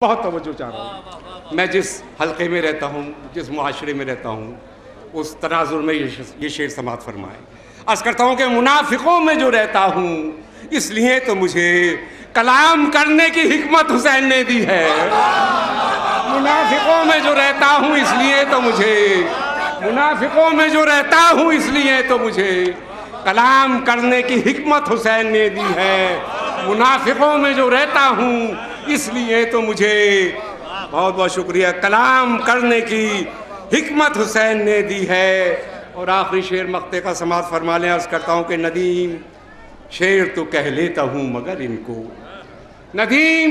بہت توجہ چاہ رہا ہوں. میں جس حلقے میں رہتا ہوں، جس معاشرے میں رہتا ہوں، اس تناظر میں یہ شعر سماعت فرمائے. عرض کرتا ہوں کہ منافقوں میں جو رہتا ہوں اس لیے تو مجھے کلام کرنے کی حکمت حسین نے دی ہے. منافقوں میں جو رہتا ہوں اس لیے تو مجھے کلام کرنے کی حکمت حسین نے دی ہے. منافقوں میں جو رہتا ہوں اس لیے تو مجھے بہت بہت شکریہ کلام کرنے کی حکمت حسین نے دی ہے. اور آخری شعر مقطع کا سماعت فرما لیں. عرض کرتا ہوں کہ ندیم شعر تو کہہ لیتا ہوں مگر ان کو، ندیم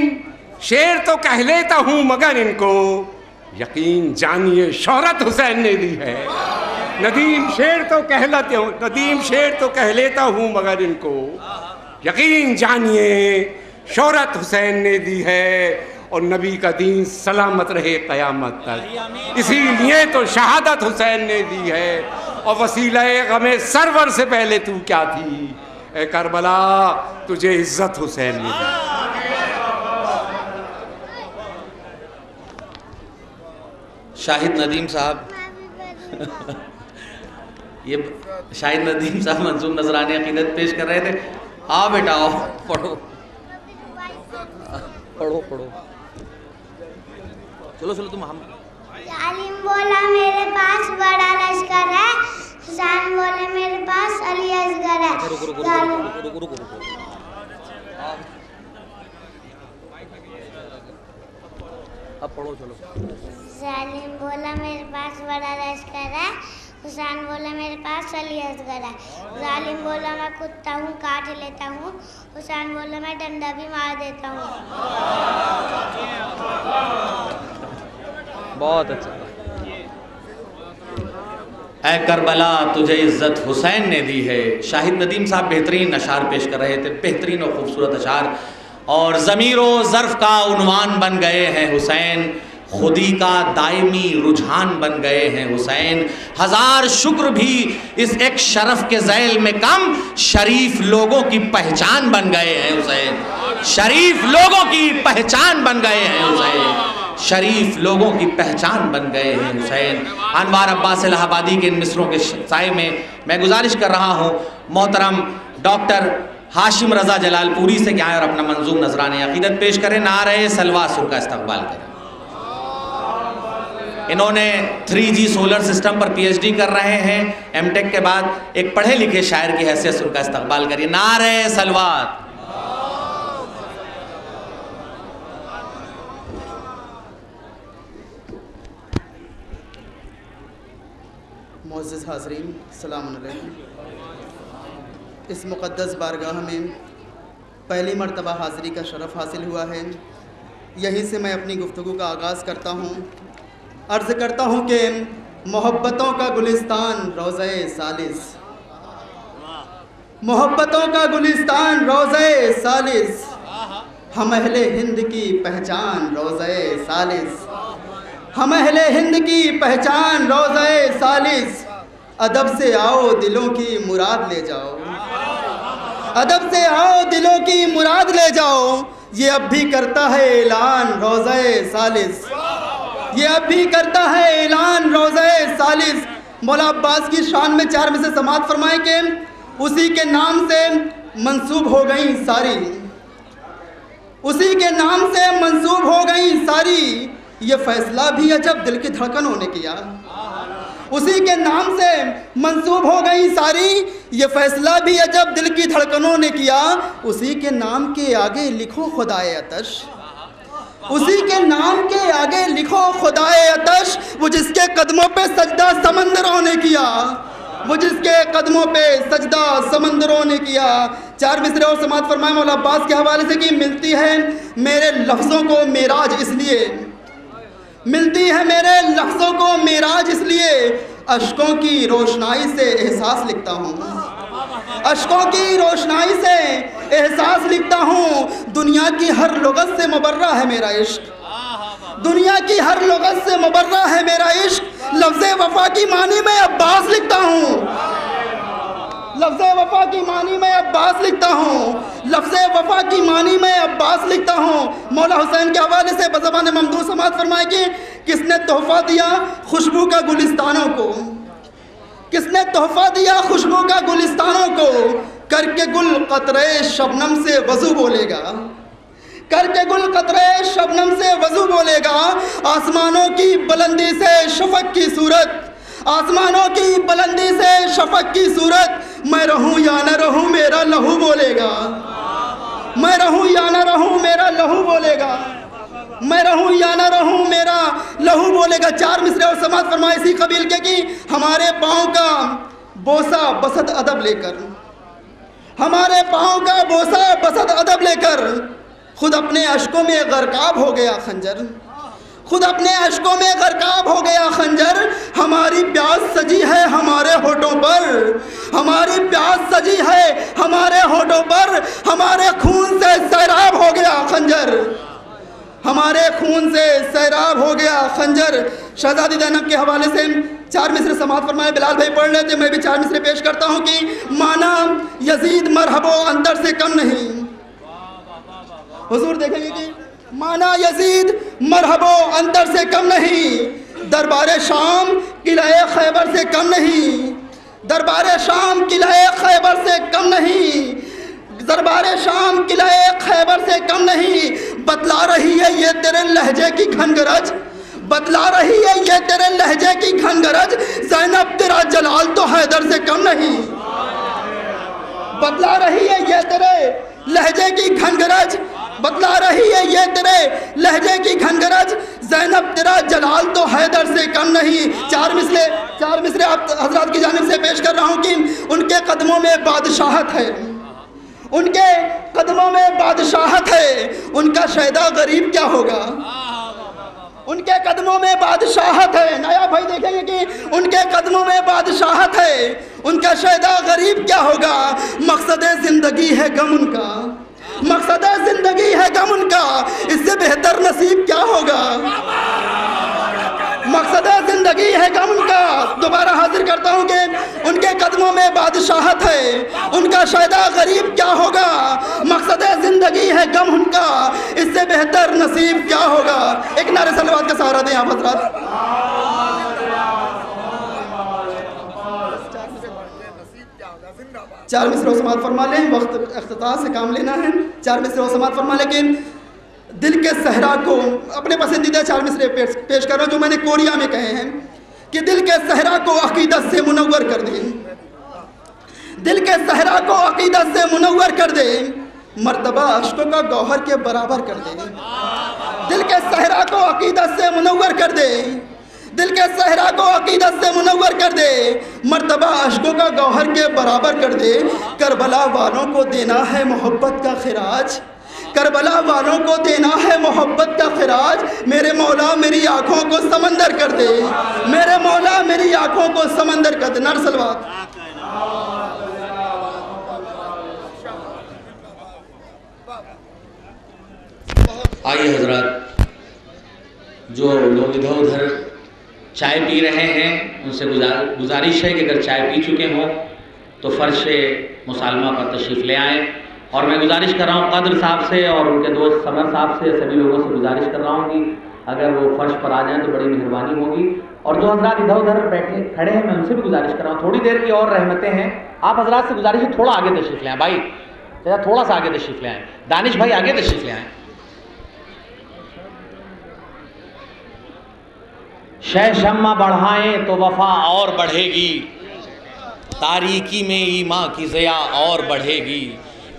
شعر تو کہہ لیتا ہوں مگر ان کو یقین جانیے شہرت حسین نے دی ہے. ندیم شعر تو کہہ لیتا ہوں مگر ان کو یقین جانیے شہرت حسین نے دی ہے. اور نبی کا دین سلامت رہے قیامت تک، اسی لیے تو شہادت حسین نے دی ہے. اور وسیلہ غم سرور سے پہلے تو کیا تھی اے کربلا، تجھے عزت حسین نے دی. شاہد ندیم صاحب یہ شاہد ندیم صاحب منظوم نذرانِ عقیدت پیش کر رہے تھے. آ بیٹا آؤ، پڑھو چلو تم ہم. عالم بولا میرے پاس بڑا لشکر ہے، حسین بولے میرے پاس علی اصغر ہے. اب پڑھو چلو. ظالم بولا میرے پاس بڑا لشکر ہے، حسین بولا میرے پاس علی اصغر ہے. ظالم بولا میں کتا ہوں کاٹ لیتا ہوں، حسین بولا میں ڈنڈا بھی مار دیتا ہوں. بہت اچھا. اے کربلا تجھے عزت حسین نے دی ہے. شاہد ندیم صاحب بہترین اشعار پیش کر رہے تھے، بہترین اور خوبصورت اشعار، اور ضمیر و ظرف کا عنوان بن گئے ہیں حسین. خودی کا دائمی رجحان بن گئے ہیں حسین. ہزار شکر بھی اس ایک شرف کے ذیل میں کم، شریف لوگوں کی پہچان بن گئے ہیں حسین. شریف لوگوں کی پہچان بن گئے ہیں حسین. شریف لوگوں کی پہچان بن گئے ہیں حسین. انوار عباس الہ آبادی کے ان مصروں کے سائے میں گزارش کر رہا ہوں محترم ڈاکٹر ہاشم رضا جلال پوری سے کہ آئیں اور اپنا منظوم نذرانِ عقیدت پیش کریں. نعرہ سلوہ سر کا استقبال کریں. انہوں نے 3G سولر سسٹم پر پی ایچ ڈی کر رہے ہیں. ایم ٹیک کے بعد ایک پڑھے لکھے شاعر کی حیثیت سے ان کا استقبال کریے. نعرہ سلوات. معزز حاضرین السلام علیکم. اس مقدس بارگاہ میں پہلی مرتبہ حاضری کا شرف حاصل ہوا ہے. یہیں سے میں اپنی گفتگو کا آغاز کرتا ہوں. عرض کرتا ہوں کہ محبتوں کا گلستان روضہ ثالث، محبتوں کا گلستان روضہ ثالث، ہم اہل ہند کی پہچان روضہ ثالث، ہم اہل ہند کی پہچان روضہ ثالث. ادب سے آؤ دلوں کی مراد لے جاؤ، ادب سے آؤ دلوں کی مراد لے جاؤ. یہ اب بھی کرتا ہے اعلان روضہ ثالث، یہ اب بھی کرتا ہے اعلان روضہ ثالث. مولا عباس کی شان میں 4 میں سے سماعت فرمائیں کہ اسی کے نام سے منسوب ہو گئیں ساری، اسی کے نام سے منسوب ہو گئیں ساری. یہ فیصلہ بھی عجب دل کی دھڑکنوں نے کیا، اسی کے نام سے منسوب ہو گئی ساری. یہ فیصلہ بھی عجب دل کی دھڑکنوں نے کیا. اسی کے نام کے آگے لکھو خدائے آتش، اسی کے نام کے آگے لکھو خدائے آتش. وہ جس کے قدموں پہ سجدہ سمندروں نے کیا، وہ جس کے قدموں پہ سجدہ سمندروں نے کیا. 4 مصرے اور سماعت فرمائے مولا عباس کے حوالے سے کہ ملتی ہے میرے لفظوں کو معراج اس لیے، ملتی ہے میرے لفظوں کو معراج اس لیے، اشکوں کی روشنائی سے احساس لکھتا ہوں، اشکوں کی روشنائی سے احساس لکھتا ہوں. دنیا کی ہر لغت سے مبرہ ہے میرا عشق، دنیا کی ہر لغت سے مبرہ ہے میرا عشق. لفظ وفا کی معنی میں عباس لکھتا ہوں، لفظ وفا کی معنی میں عباس لکھتا ہوں، لفظ وفا کی معنی میں عباس لکھتا ہوں۔ مولا حسین کے حوالے سے بزبان ممدوح سماعت فرمائے کہ کس نے تحفہ دیا خوشبو کا گلستانوں کو، کس نے تحفہ دیا خوشبو کا گلستانوں کو، کر کے گل قطرے شبنم سے وضو بولے گا، کر کے گل قطرے شبنم سے وضو بولے گا، آسمانوں کی بلندی سے شفق کی صورت، آسمانوں کی بلندی سے شفق کی صورت، میں رہوں یا نہ رہوں میرا لہو بولے گا، میں رہوں یا نہ رہوں میرا لہو بولے گا، میں رہوں یا نہ رہوں میرا لہو بولے گا۔ 4 مصرے اور سماعت فرمائے اسی قبیل کے کہ ہمارے پاؤں کا بوسہ بسط ادب لے کر، ہمارے پاؤں کا بوسہ بسط ادب لے کر، خود اپنے اشکوں میں غرقاب ہو گیا خنجر، خود اپنے اشکوں میں غرقاب ہو گیا خنجر، ہماری پیاس سجی ہے ہمارے ہونٹوں پر، ہماری پیاس سجی ہے ہمارے ہونٹوں پر، ہمارے خون سے سیراب ہو گیا خنجر، ہمارے خون سے سیراب ہو گیا خنجر۔ شہزادی زینب کے حوالے سے 4 مصرے سماعت فرمائے، بلال بھائی پڑھ لیتے، میں بھی 4 مصرے پیش کرتا ہوں کہ مانا یزید مرحب و اندر سے کم نہیں، حضور دیکھیں گے کہ مانا یزید مرحب و اندر سے کم نہیں، دربار شام قلعہ خیبر سے کم نہیں، دربار شام قلعہ خیبر سے کم نہیں، دربار شام قلعہ خیبر سے کم نہیں، بتلا رہی ہے یہ تیرے لہجے کی گھنگرج، بتلا رہی ہے یہ تیرے لہجے کی گھنگرج، زینب تیرا جلال تو حیدر سے کم نہیں، بتلا رہی ہے یہ تیرے لہجے کی گھنگرج، بتلا رہی ہے یہ تیرے لہجے کی گھنگرج، زینب تیرا جلال تو حیدر سے کم نہیں۔ 4 مصرے آپ حضرات کی جانب سے پیش کر رہا ہوں کہ ان کے قدموں میں بادشاہت ہے، ان کے قدموں میں بادشاہت ہے، ان کا شیدا غریب کیا ہوگا، ان کے قدموں میں بادشاہت ہے، نیا بھائی دیکھیں گے کہ ان کے قدموں میں بادشاہت ہے، ان کا شیدا غریب کیا ہوگا، مقصد زندگی ہے غم ان کا، مقصد زندگی ہے غم ان کا، اس سے بہتر نصیب کیا ہوگا، مقصد زندگی ہے غم ان کا۔ دوبارہ حاضر کرتا ہوں کہ ان کے قدموں میں بادشاہت ہے، ان کا شیدا غریب کیا ہوگا، مقصد زندگی ہے غم ان کا، اس سے بہتر نصیب کیا ہوگا۔ ایک نعرہ صلوات کا سہارا دیں آپ حضرات۔ 4 مصرے و سماعت فرما لیں، وقت اختتام سے کام لینا ہے۔ 4 مصرے و سماعت فرما، لیکن دل کے صحرا کو اپنے پسندیدہ 4 مصرے پیش کر رہا ہوں جو میں نے کوریا میں کہے ہیں کہ دل کے صحرا کو عقیدت سے منور کر دیں، دل کے صحرا کو عقیدت سے منور کر دیں، مرتبہ عشقوں کا گوہر کے برابر کر دیں، دل کے صحرا کو عقیدت سے منور کر دیں، دل کے صحرا کو عقیدت سے منور کر دے، مرتبہ عشقوں کا گوہر کے برابر کر دے، کربلا والوں کو دینا ہے محبت کا خراج، کربلا والوں کو دینا ہے محبت کا خراج، میرے مولا میری آنکھوں کو سمندر کر دے، میرے مولا میری آنکھوں کو سمندر کر دے۔ نعرہ صلوات۔ آئیے حضرات، جو لوگ ادھر ادھر چائے پی رہے ہیں ان سے گزارش ہے کہ اگر چائے پی چکے ہوں تو فرش مسالمہ پر تشریف لے آئیں، اور میں گزارش کر رہا ہوں قادر صاحب سے اور ان کے دوست سمر صاحب سے، سبھی لوگوں سے گزارش کر رہا ہوں کہ اگر وہ فرش پر آ جائیں تو بڑی مہربانی ہوگی، اور جو حضرات ادھر ادھر بیٹھے کھڑے ہیں میں ان سے بھی گزارش کر رہا ہوں، تھوڑی دیر کی اور رحمتیں ہیں، آپ حضرات سے گزارش ہے تھوڑا آگے تشریف لے آئیں، بھائی تھوڑا سا آگے تشریف لے آئیں، دانش بھائی آگے تشریف لے آئیں۔ شہ شمع بڑھائیں تو وفا اور بڑھے گی، تاریکی میں ایمان کی ضیاء اور بڑھے گی،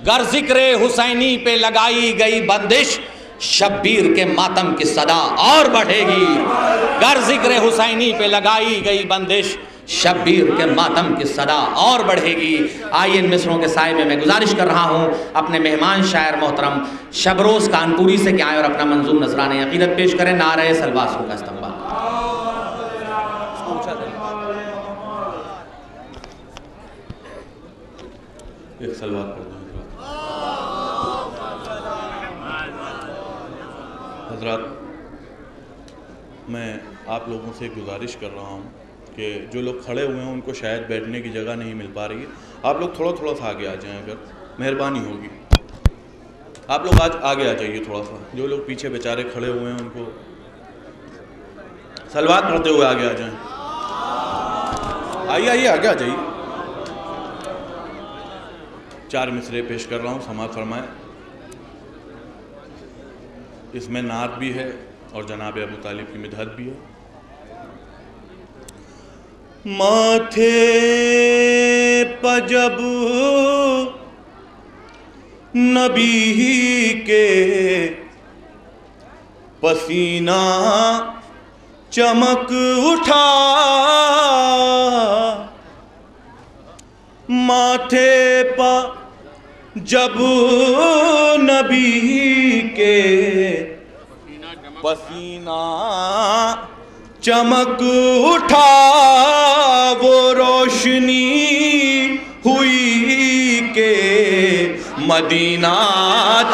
گر ذکر حسینی پہ لگائی گئی بندش شبیر کے ماتم کی صدا اور بڑھے گی، گر ذکر حسینی پہ لگائی گئی بندش شبیر کے ماتم کی صدا اور بڑھے گی۔ آئیے ان مصروں کے سائے میں میں گزارش کر رہا ہوں اپنے مہمان شاعر محترم شبروز کانپوری سے کہ آئیں اور اپنا منظوم نذرانہ عقیدت پیش کریں، نعرہ سلواسو کا استقبال۔ ایک سلوات پڑھ دیں حضرات، میں آپ لوگوں سے گزارش کر رہا ہوں کہ جو لوگ کھڑے ہوئے ہیں ان کو شاید بیٹھنے کی جگہ نہیں مل پا رہی ہے. آپ لوگ تھوڑا تھوڑا سا آگے آ جائیں, اگر مہربانی ہوگی. آپ لوگ آج آگے آ جائیے تھوڑا سا. جو لوگ پیچھے بیچارے کھڑے ہوئے ہیں ان کو صلوات پڑھتے ہوئے آگے آ جائیں. آئیے آگے آ جائیے. 4 مصرے پیش کر رہا ہوں, سماعت فرمائیں. اس میں نعت بھی ہے اور جناب ابو طالب کی مدحت بھی ہے. ماتھے پہ جب نبی کے پسینہ چمک اٹھا, ماتھے پہ جب نبی کے پسینہ چمک اٹھا, وہ روشنی ہوئی کہ مدینہ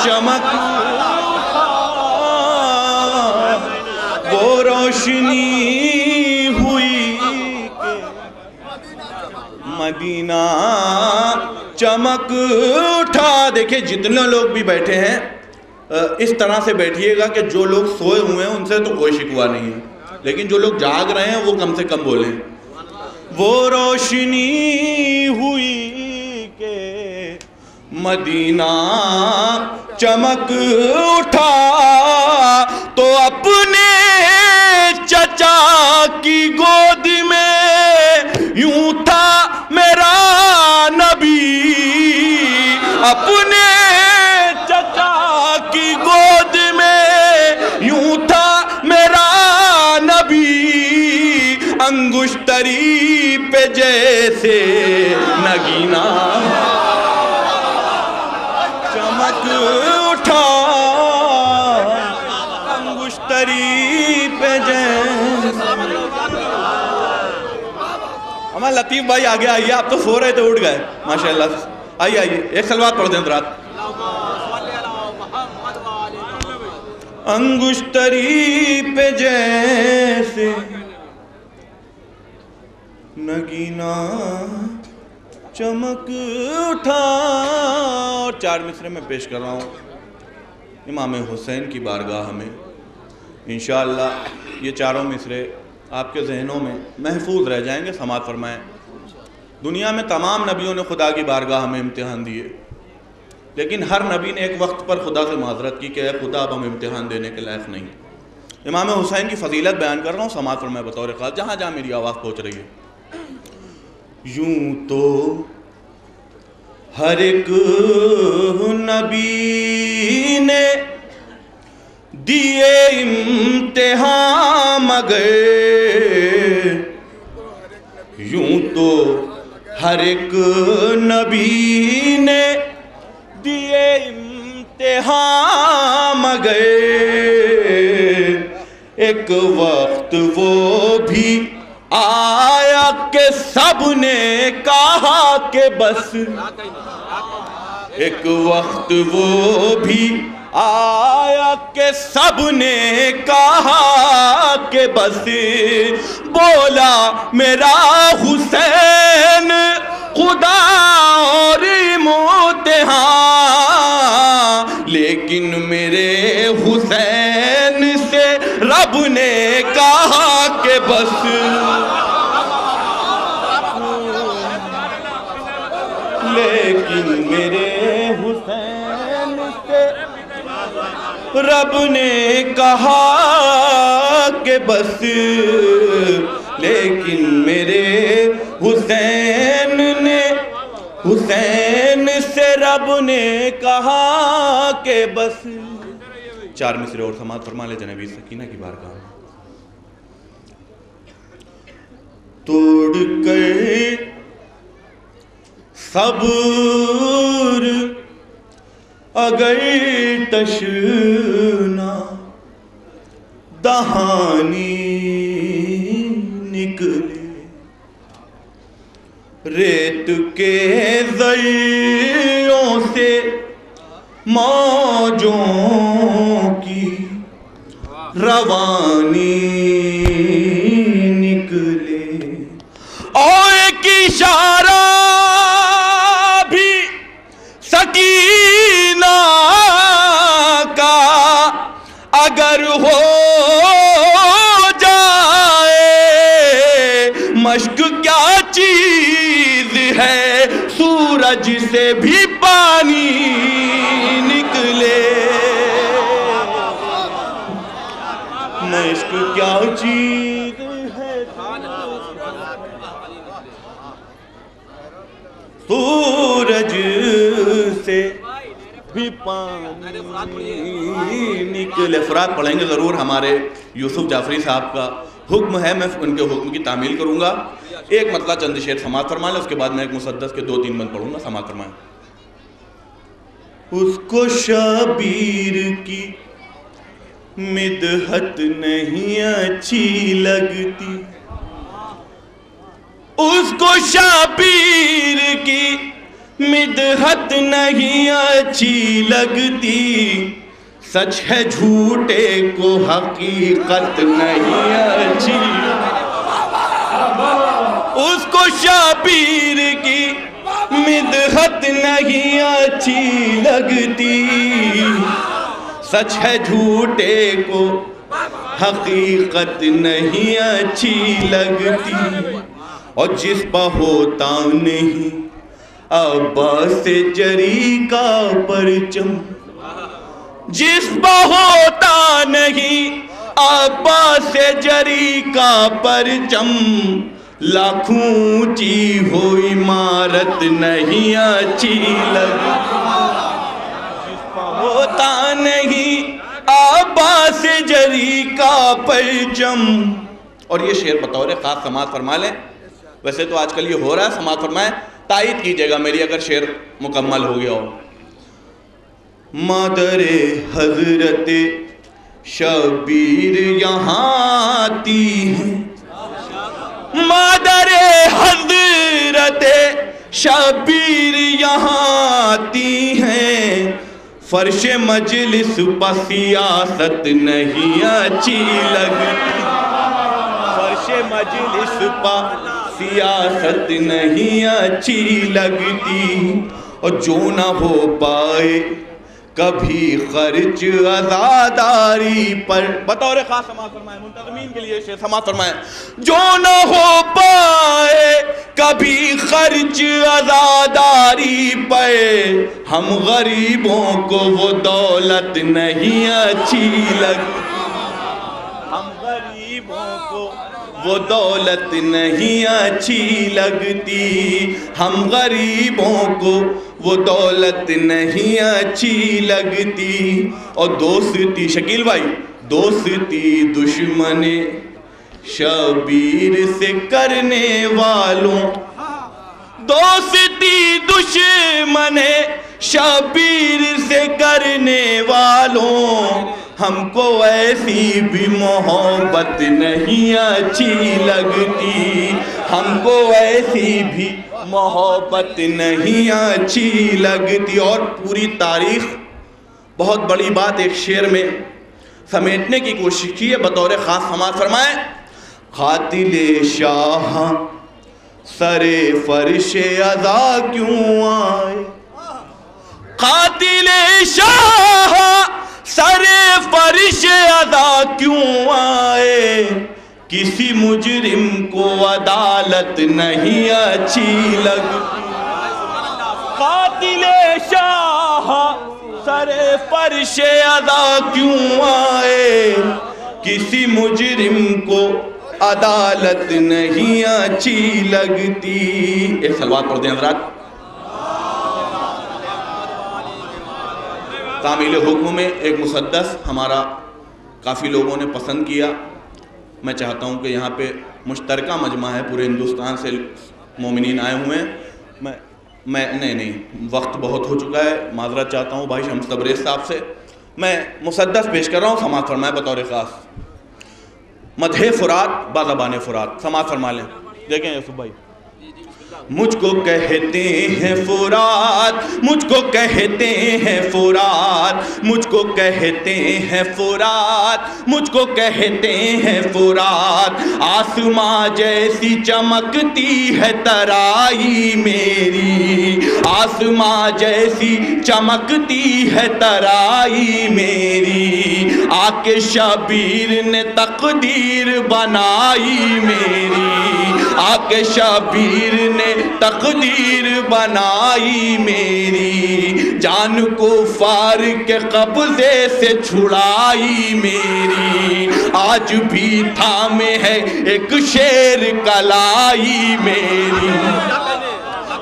چمک اٹھا, وہ روشنی ہوئی کہ مدینہ چمک اٹھا. دیکھیں جتنے لوگ بھی بیٹھے ہیں اس طرح سے بیٹھیے گا کہ جو لوگ سوئے ہوئے ہیں ان سے تو کوئی شکوہ نہیں ہے, لیکن جو لوگ جاگ رہے ہیں وہ کم سے کم بولیں. وہ روشنی ہوئی کہ مدینہ چمک اٹھا, تو اپنے چچا کی گود میں یوں تھا میرا نبی, اپنے چچا کی گود میں یوں تھا میرا نبی, انگشتری پہ جیسے نگینہ چمک اٹھا, انگشتری پہ جیسے. ہمارے لطیف بھائی آگے آئیے, آپ تو سو رہے تھے اٹھ گئے ماشاءاللہ. آئیے ایک صلوات پڑھ دیں حضرات. انگشتری پہ جیسے نگینہ چمک اٹھا. اور 4 مصرے میں پیش کر رہا ہوں امام حسین کی بارگاہ میں. انشاءاللہ یہ چاروں مصرے آپ کے ذہنوں میں محفوظ رہ جائیں گے. سماعت فرمائیں. دنیا میں تمام نبیوں نے خدا کی بارگاہ میں امتحان دیے, لیکن ہر نبی نے ایک وقت پر خدا سے معذرت کی کہ اے خدا اب ہم امتحان دینے کے لائق نہیں. امام حسین کی فضیلت بیان کر رہا ہوں, سماعت فرمائیں بطور خاص جہاں جہاں میری آواز پہنچ رہی ہے. یوں تو ہر ایک نبی نے دیے امتحان مگر, یوں تو ہر ایک نبی نے دیے امتحان مگر, ایک وقت وہ بھی آیا کہ سب نے کہا کہ بس, ایک وقت وہ بھی آیا کہ سب نے کہا کہ بس, بولا میرا حسین خدا اور امتحان, لیکن میرے حسین سے رب نے کہا کہ بس, لیکن میرے حسین سے رب نے کہا کہ بس, لیکن میرے حسین سے رب نے کہا کہ بس. 4 مصرے اور سماعت فرما لے جناب سکینہ کی بارگاہ. توڑ کر صبر اگر تشنا دہانی نکلے, ریت کے ذریعوں سے موجوں کی روانی نکلے, سے بھی پانی نکلے، عشق کیا چیز ہے، سورج سے بھی پانی نکلے۔ فرات پڑھیں گے ضرور ہمارے یوسف جعفری صاحب کا حکم ہے، میں ان کے حکم کی تعمیل کروں گا۔ ایک مطلع چند شعر سماعت فرمائیں، اس کے بعد میں ایک مسدس کے 2-3 بند پڑھوں گا، سماعت فرمائیں۔ اس کو شبیر کی مدحت نہیں اچھی لگتی، اس کو شبیر کی مدحت نہیں اچھی لگتی، سچ ہے جھوٹے کو حقیقت نہیں اچھی، اس کو شبیر کی مدحت نہیں اچھی لگتی، سچ ہے جھوٹے کو حقیقت نہیں اچھی لگتی، اور جس پہ ہوتا نہیں عباس جری کا پرچم، جس پہ ہوتا نہیں عباس جری کا پرچم، لاکھوں اونچی ہو عمارت نہیں اچھی لگتی، جس پہ ہوتا نہیں عباس جری کا پرچم۔ اور یہ شعر بطور خاص سماعت فرما لیں، ویسے تو آج کل یہ ہو رہا ہے، سماعت فرمائیں، تائید کیجئے گا میری اگر شعر مکمل ہو گیا ہو۔ مادر حضرت شبیر یہاں آتی ہیں، مادر حضرت شبیر یہاں آتی ہیں، فرش مجلس پہ سیاست نہیں اچھی لگتی، فرش مجلس پہ سیاست نہیں اچھی لگتی، اور جو نہ ہو پائے کبھی خرچ عزاداری پر، بطور خاص سماعت فرمائیں، منتظمین کے لیے شعر سماعت فرمائیں، جو نہ ہو پائے کبھی خرچ عزاداری پر، ہم غریبوں کو وہ دولت نہیں اچھی لگتی، ہم غریبوں کو وہ دولت نہیں اچھی لگتی، ہم غریبوں کو وہ دولت نہیں اچھی لگتی، اور دوستی شکیل بھائی، دوستی دشمن شبیر سے کرنے والوں، دوستی دشمن شبیر سے کرنے والوں، ہم کو ایسی بھی محبت نہیں اچھی لگتی، ہم کو ایسی بھی محبت نہیں اچھی لگتی۔ اور پوری تاریخ بہت بڑی بات ایک شعر میں سمیٹنے کی کوشش کی ہے، بطور خاص سماعت فرمائیں۔ قاتل شاہ سر فرش عزا کیوں آئے، قاتل شاہ سر فرش عزا کیوں آئے، کسی مجرم کو عدالت نہیں اچھی لگتی، قاتل شاہ سر فرش عزا کیوں آئے، کسی مجرم کو عدالت نہیں اچھی لگتی۔ ایک صلوات پڑھ دیں حضرات۔ تعمیل حکم میں ایک مسدس ہمارا کافی لوگوں نے پسند کیا، میں چاہتا ہوں کہ یہاں پہ مشترکہ مجمع ہے، پورے ہندوستان سے مومنین آئے ہوئے ہیں، نہیں وقت بہت ہو چکا ہے، معذرت چاہتا ہوں بھائی شمس تبریز صاحب سے، میں مسدس پیش کر رہا ہوں، سماعت فرمائیں بطور خاص۔ مدح فرات بازبان فرات، سماعت فرما لیں، دیکھیں یوسف بھائی۔ مجھ کو کہتے ہیں فرات، مجھ کو کہتے ہیں فرات، مجھ کو کہتے ہیں فرات، مجھ کو کہتے ہیں فرات، آسماں جیسی چمکتی ہے ترائی میری، آسماں جیسی چمکتی ہے ترائی میری، آ کے شبیر نے تقدیر بنائی میری، آ کے شبیر نے نے تقدیر بنائی میری، جان کو فار کے قبضے سے چھڑائی میری، آج بھی تھامے ہے ایک شیر کلائی میری،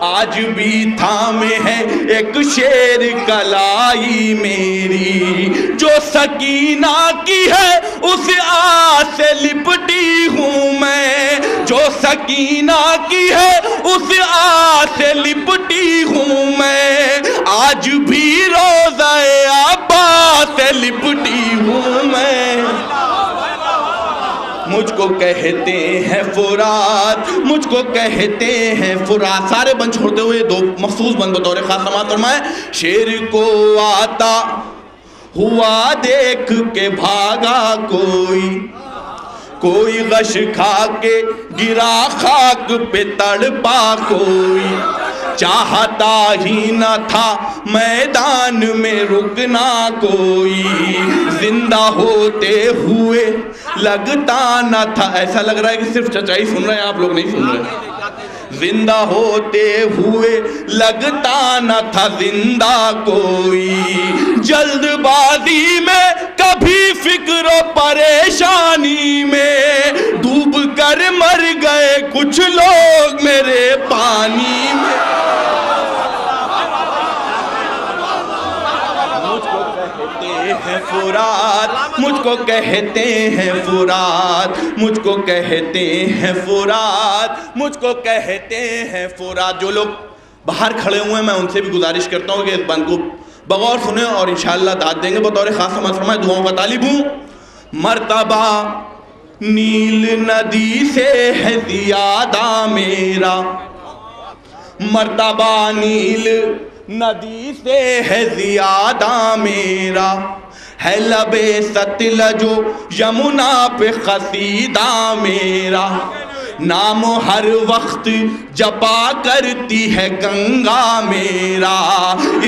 آج بھی تھامے ہے ایک شیر کلائی میری، جو سکینہ کی ہے اس آس سے لپٹی ہوں میں، جو سکینہ کی ہے اس آس سے لپٹی ہوں میں، آج بھی روضہ عباس سے لپٹی ہوں میں، مجھ کو کہتے ہیں فرات، مجھ کو کہتے ہیں فرات۔ سارے بند چھوڑتے ہوئے دو مخصوص بند بطور خاص سماعت فرمائے۔ شیر کو آتا ہوا دیکھ کے بھاگا کوئی غش کھا کے گرا خاک پہ تڑپا کوئی، چاہتا ہی نہ تھا میدان میں رکنا کوئی، زندہ ہوتے ہوئے لگتا نہ تھا، ایسا لگ رہا ہے کہ صرف چچائی سن رہے ہیں، آپ لوگ نہیں سن رہے، زندہ ہوتے ہوئے لگتا نہ تھا زندہ کوئی، جلد بازی میں کبھی فکر و پریشانی میں ڈوب کر مر گئے کچھ لوگ میرے پانی میں، فرات مجھ کو کہتے ہیں فرات، مجھ کو کہتے ہیں فرات، مجھ کو کہتے ہیں فرات۔ جو لوگ باہر کھڑے ہوئے ہیں میں ان سے بھی گزارش کرتا ہوں کہ اس بند کو بغور سنیں اور انشاءاللہ داد دیں گے۔ بطور خاص سماعت فرمائے، دعاؤں کا طالب ہوں۔ مرتبہ نیل ندی سے ہے زیادہ میرا، مرتبہ نیل ندی سے ہے زیادہ میرا، ہے لبے ستلج و یمنا پہ قصیدہ میرا، نام ہر وقت جپا کرتی ہے گنگا میرا،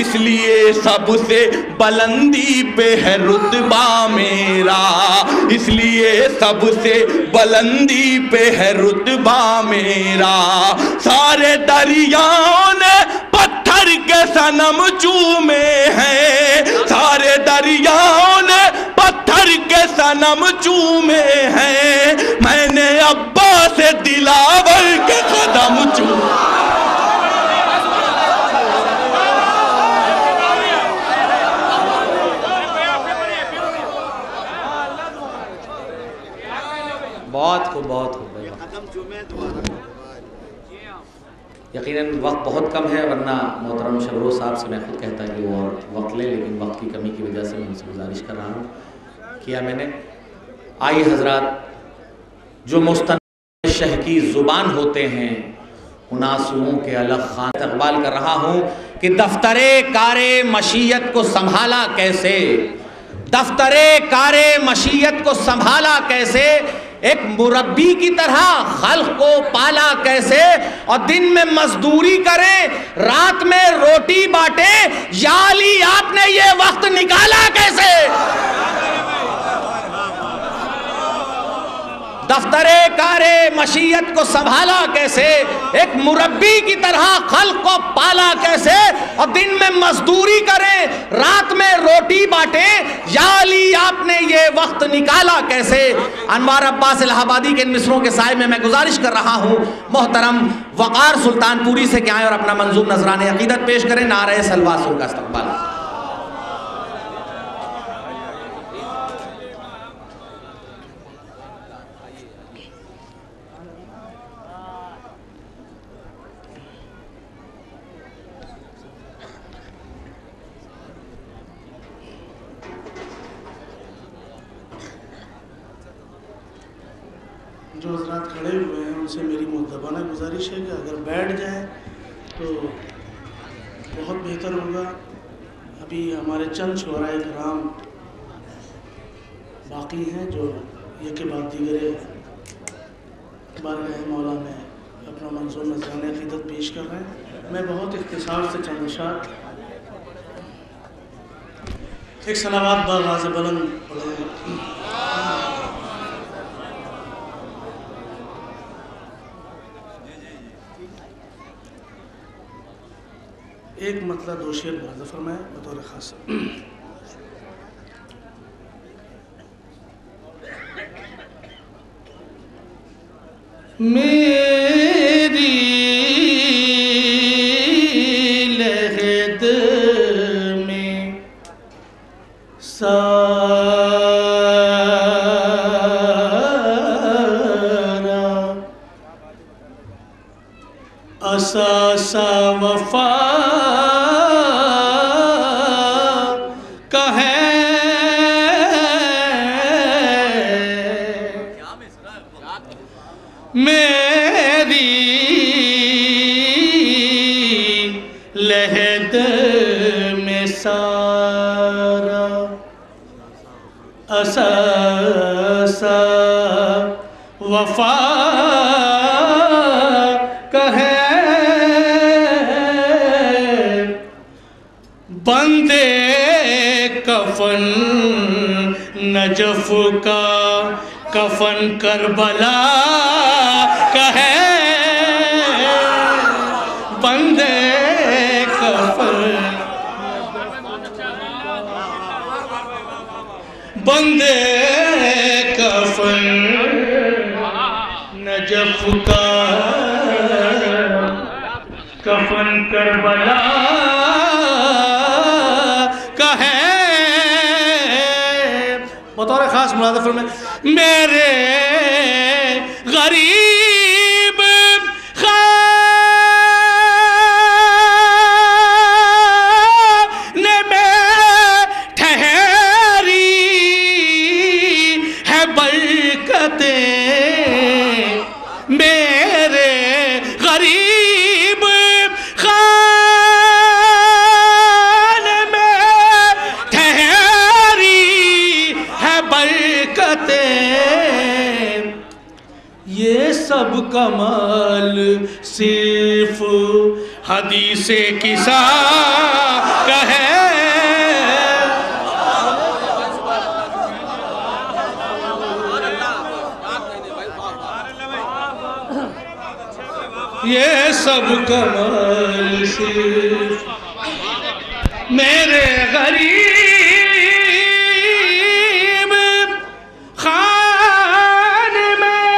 اس لیے سب سے بلندی پہ ہے رتبہ میرا، اس لیے سب سے بلندی پہ ہے رتبہ میرا، سارے دریاؤں نے پتھر کے صنم چومے ہیں، سارے دریاؤں نے پتھر کے صنم چومے ہیں، میں نے ابا سے دلاور کے قدم چومے۔ بہت خوب، بہت خوب۔ یقیناً وقت بہت کم ہے، ورنہ محترم شبروز صاحب سے میں خود کہتا کہ وہ وقت لے، لیکن وقت کی کمی کی وجہ سے میں ان سے گزارش کر رہا ہوں کیا میں نے۔ آئی حضرات، جو مستند شہ کی زبان ہوتے ہیں ان آنسوؤں کے الگ خان استقبال کر رہا ہوں کہ دفتر کار مشیت کو سنبھالا کیسے، دفتر کار مشیت کو سنبھالا کیسے، ایک مربی کی طرح خلق کو پالا کیسے، اور دن میں مزدوری کریں رات میں روٹی بانٹیں، یا علی آپ نے یہ وقت نکالا کیسے، دفتر کار مشیت کو سنبھالا کیسے، ایک مربی کی طرح خلق کو پالا کیسے، اور دن میں مزدوری کریں رات میں روٹی بانٹیں، یا علی آپ نے یہ وقت نکالا کیسے۔ انوار عباس الہ آبادی کے ان مصروں کے سائے میں گزارش کر رہا ہوں محترم وقار سلطان پوری سے کہ آئیں اور اپنا منظوم نذران عقیدت پیش کریں۔ نعرہ سلواسل کا استقبال۔ جو حضرات کھڑے ہوئے ہیں ان سے میری مؤدبانہ گزارش ہے کہ اگر بیٹھ جائیں تو بہت بہتر ہوگا۔ ابھی ہمارے چند شعراء کرام باقی ہیں جو یہ کے بعد دیگر بارگاہ مولا میں اپنا منظور نذرانہ عقیدت پیش کر رہے ہیں۔ میں بہت اختصار سے چند اشعار، ایک صلوات باغاز بلند پڑھیں۔ ایک مطلب 2 شعر ملاحظہ فرمائیں بطور خاص. میری لحد میں سارا اساسا وفا کا ہے. میری لحد میں سارا اساسا وفا کا ہے. بندے کفن نجف کا کفن کربلا کا ہے. بندے کفن بندے کفن نجف کا کفن کربلا کا ہے. بطور خاص ملاحظہ فرمائیں. میرے غریب خانے میں ٹھہری ہے برکتیں. میرے غریب خانے میں ٹھہری ہے برکتیں. یہ سب کمال صرف حدیث کسا کا ہے. یہ سب کمال صرف میرے غریب خانے میں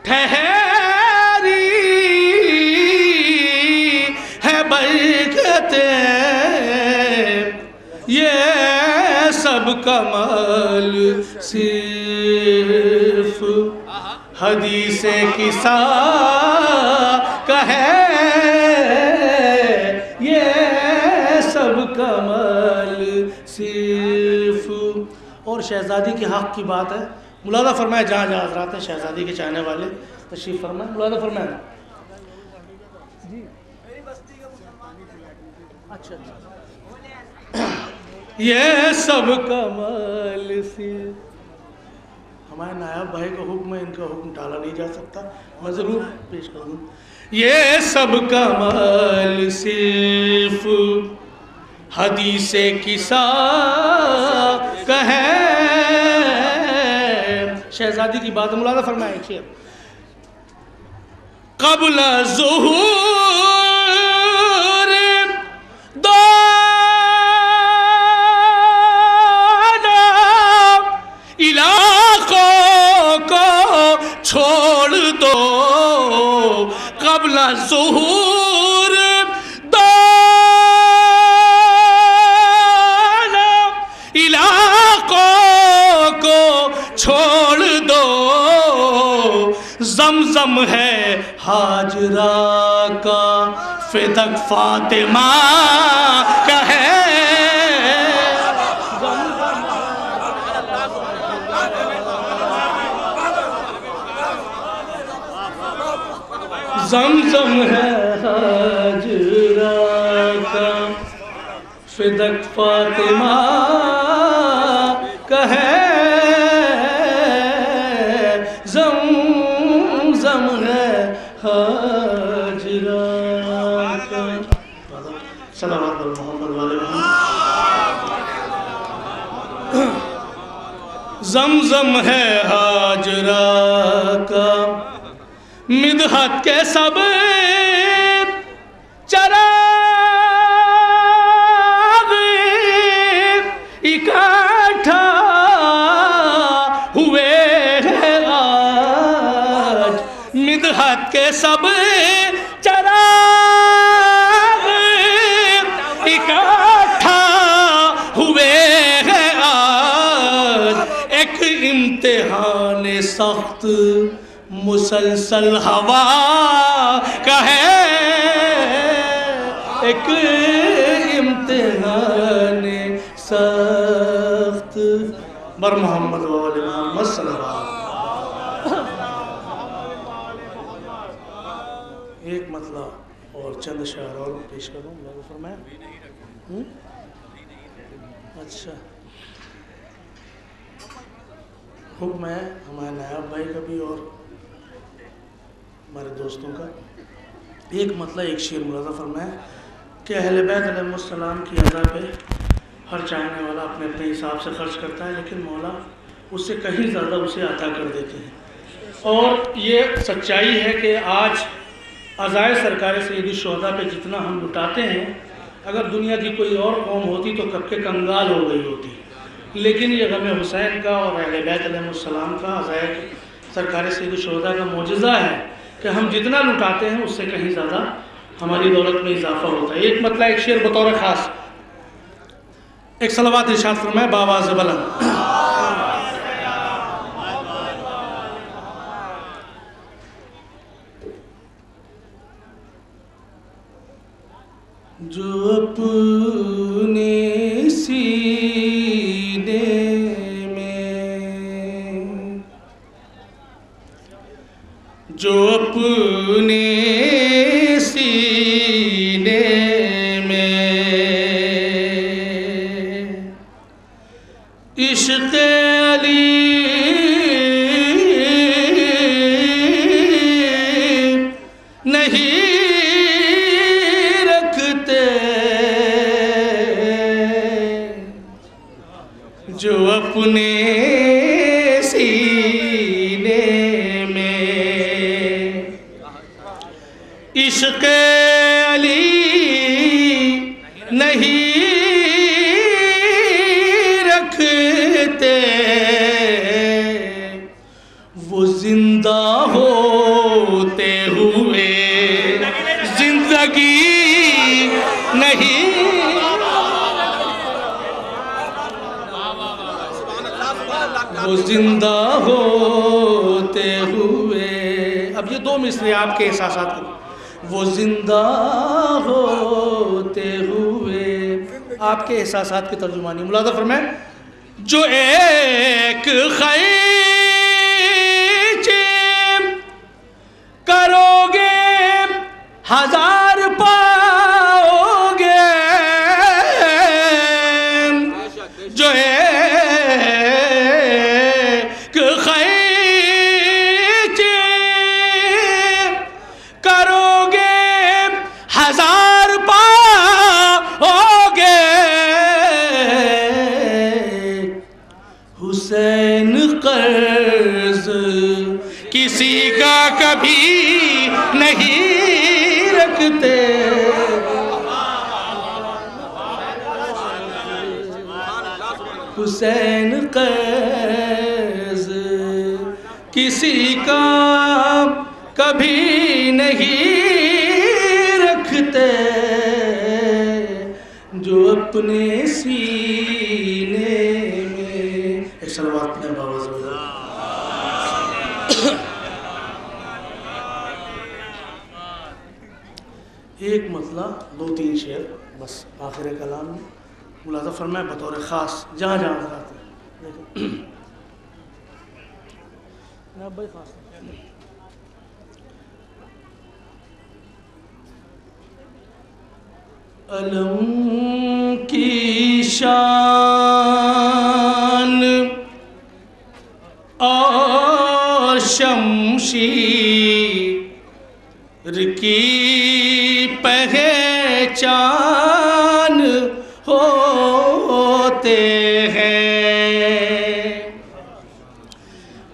ٹھہری ہے برکتیں. یہ سب کمال صرف حدیث کسا کا ہے. یہ سب کمال صرف. اور شہزادی کے حق کی بات ہے. ملاحظہ فرمائے جہاں جہاں حضرات ہیں شہزادی کے چاہنے والے تشریف فرمائیں. ملاحظہ فرمائیں. اچھا یہ سب کمال صرف. ہمارے نائب بھائی کا حکم ہے, ان کا حکم ٹالا نہیں جا سکتا, میں ضرور پیش کروں گا. یہ سب کمال صرف حدیث کسا کا ہے. شہزادی کی بات ملاحظہ فرمائیں. ایک شعر. قبل ظہور دانا علاقوں کو چھوڑ دو. قبل ظہور دانا علاقوں کو چھوڑ دو. زمزم ہے ہاجرہ کا فدق فاطمہ کا ہے. زمزم ہے ہاجرہ کا فدق فاطمہ کا ہے. زمزم ہے ہاجرہ کا. صلوات محمد والے محمد. زمزم ہے ہاجرہ کا مدحت کے سب چراغ اکٹھا ہوئے ہیں آج، مدحت کے سب چراغ اکٹھا ہوئے ہیں آج، ایک امتحان سخت مسلسل ہوا کا ہے، ایک امتحان سخت بر محمد و آل محمد صلی اللہ علیہ وسلم۔ ایک مطلب اور چند اشعار اور پیش کروں، اللہ فرمائے۔ اچھا، حکم ہے ہمارے نائب بھائی کا بھی اور ہمارے دوستوں کا، ایک مطلب ایک شعر ملاحظہ فرمائے کہ اہل بیت علیہ السلام کی عزا پہ ہر چاہنے والا اپنے اپنے حساب سے خرچ کرتا ہے، لیکن مولا اس سے کہیں زیادہ اسے عطا کر دیتے ہیں۔ اور یہ سچائی ہے کہ آج عزائے سرکار سید الشہداء پہ جتنا ہم لٹاتے ہیں، اگر دنیا کی کوئی اور قوم ہوتی تو کب کے کنگال ہو گئی ہوتی، لیکن یہ غم حسین کا اور اہل بیت علیہ السلام کا عزائے سرکار سید الشہداء کا معجزہ ہے کہ ہم جتنا لٹاتے ہیں اس سے کہیں زیادہ ہماری دولت میں اضافہ ہوتا ہے۔ ایک مطلب ایک شعر بطور خاص، ایک صلوات ارشاد فرمائے بآواز بلند۔ جو اپنے سینے میں، جو اپنے سینے میں عشق علی نہیں رکھتے، جو اپنے سینے میں عشق علی نہیں رکھتے، وہ زندہ ہوتے ہوئے زندگی نہیں، وہ زندہ ہوتے ہوئے، اب یہ دو مصرے آپ کے احساسات کو، وہ زندہ ہوتے ہوئے آپ کے احساسات کی ترجمانی ملاحظہ فرمائیں۔ جو ایک خیچ کرو گے ہزار پاؤ گے، جو ایک خیچ کرو گے ہزار پاؤ گے، حسین قرض کسی کا کبھی نہیں رکھتے، حسین قرض کسی کا کبھی نہیں رکھتے، جو اپنے سینے میں، ایک صلوات میں باواز ہو جائے۔ ایک مطلب دو تین شعر بس آخر کلام میں ملاحظہ فرمائے بطور خاص، جہاں جہاں حضرات ہیں جناب بھائی خاص علم کی شان اور شمشیر کی پہچان ہوتے ہیں،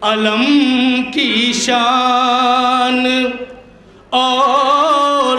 علم کی شان اور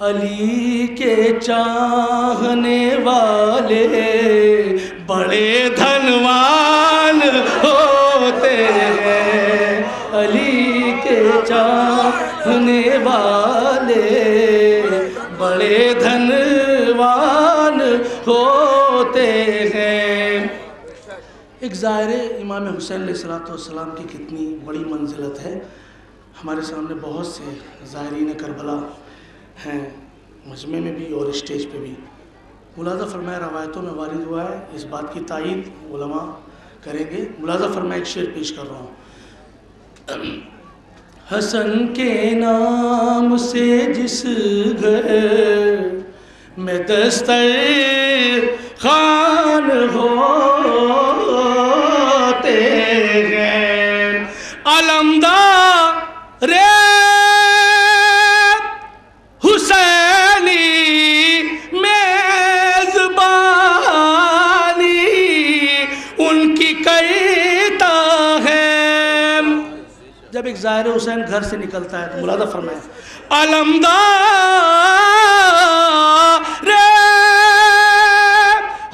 علی کے چاہنے والے بڑے دھنوان ہوتے ہیں، علی کے چاہنے والے بڑے دھنوان ہوتے ہیں۔ ایک ظاہر امام حسین علیہ السلام کی کتنی بڑی منزلت ہے۔ ہمارے سامنے بہت سے زائرین کربلا ہیں، مجمع میں بھی اور اسٹیج پہ بھی۔ ملاحظہ فرمائے روایتوں میں وارد ہوا ہے، اس بات کی تائید علماء کریں گے۔ ملاحظہ فرمائے ایک شعر پیش کر رہا ہوں۔ حسن کے نام سے جس گھر میں دستر خوان ہوتے ہیں، علمدار حسینی میزبانی ان کی کرتا ہے۔ جب ایک ظاہر حسین گھر سے نکلتا ہے تو ملاحظہ فرمائیں، علمدار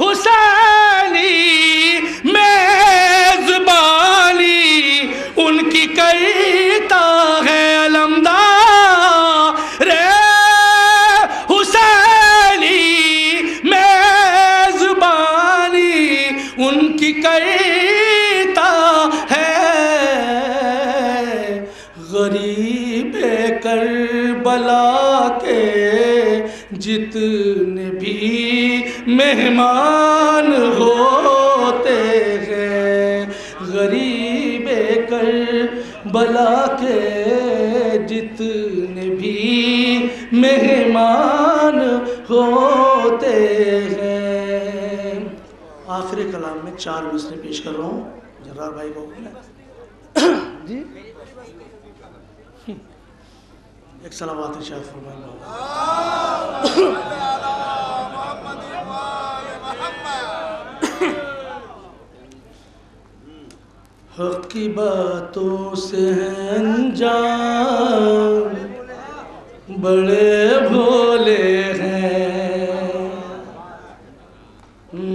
حسینی میزبانی ان کی کرتا ہے، علمدار ان کی کرتا ہے۔ غریب کربلا کے جتنے بھی مہمان ہوتے ہیں، غریب کربلا کے جتنے بھی مہمان ہوتے ہیں۔ آخری کلام میں 4 مصرے پیش کر رہا ہوں، جرار بھائی کو جی ایک صلوات ارشاد فرمائیں۔ حق کی باتوں سے انجام بڑے بھولے ہیں،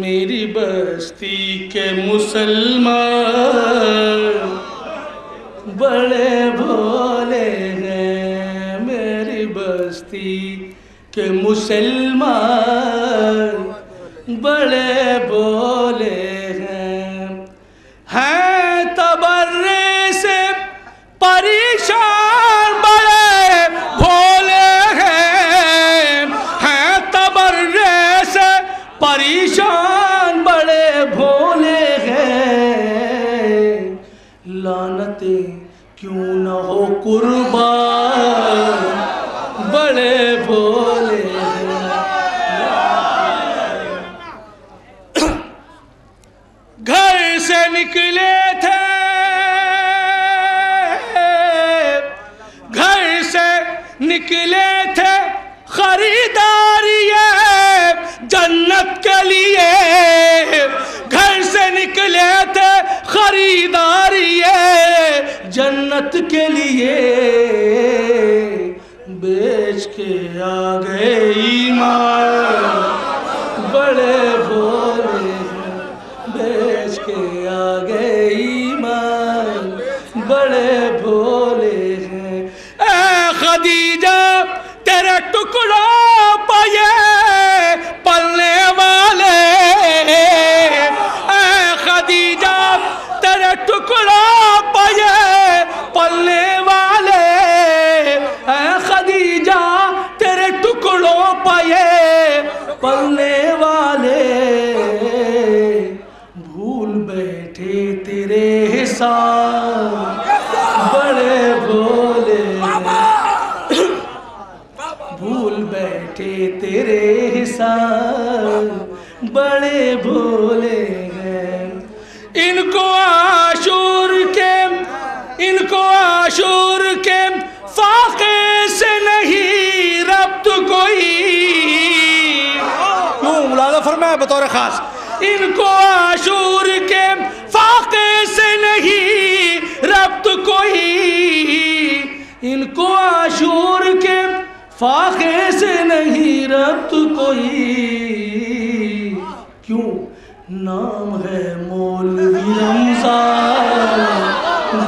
میری بستی کے مسلمان بڑے بھولے ہیں، میری بستی کے مسلمان بڑے بھولے ہیں تبرے سے پریشان بڑے بھولے ہیں تبرے سے پریشان بڑے بھولے ہیں، لعنتیں کیوں نہ ہو قربان بڑے بھولے ہیں۔ گھر سے نکلے تھے گھر سے نکلے تھے خریداری جنت کے لیے، گھر سے نکلے تھے خریداری جنت کے لیے، بیچ کے آ گئے ایمان بڑے بھولے ہیں، بیچ کے آ گئے ایمان بڑے بھولے ہیں۔ اے خدیجہ تیرے ٹکڑوں پہ یہ پلنے والے، اے خدیجہ تیرے ٹکڑوں پہ یہ پلنے والے، اے خدیجہ تیرے ٹکڑوں پہ یہ پلنے والے، بھول بیٹھے تیرے حساب بڑے بھولے، بھول بیٹھے تیرے حساب بڑے بھولے ہیں۔ ان کو عاشور کے فاقے سے نہیں ربط کوئی، ملاحظہ فرمایا بطور خاص، ان کو عاشور کے فاقے سے نہیں ربط کوئی، ان کو عاشور کے فاقے سے نہیں ربط کوئی، کیوں نام ہے مولوی رمضان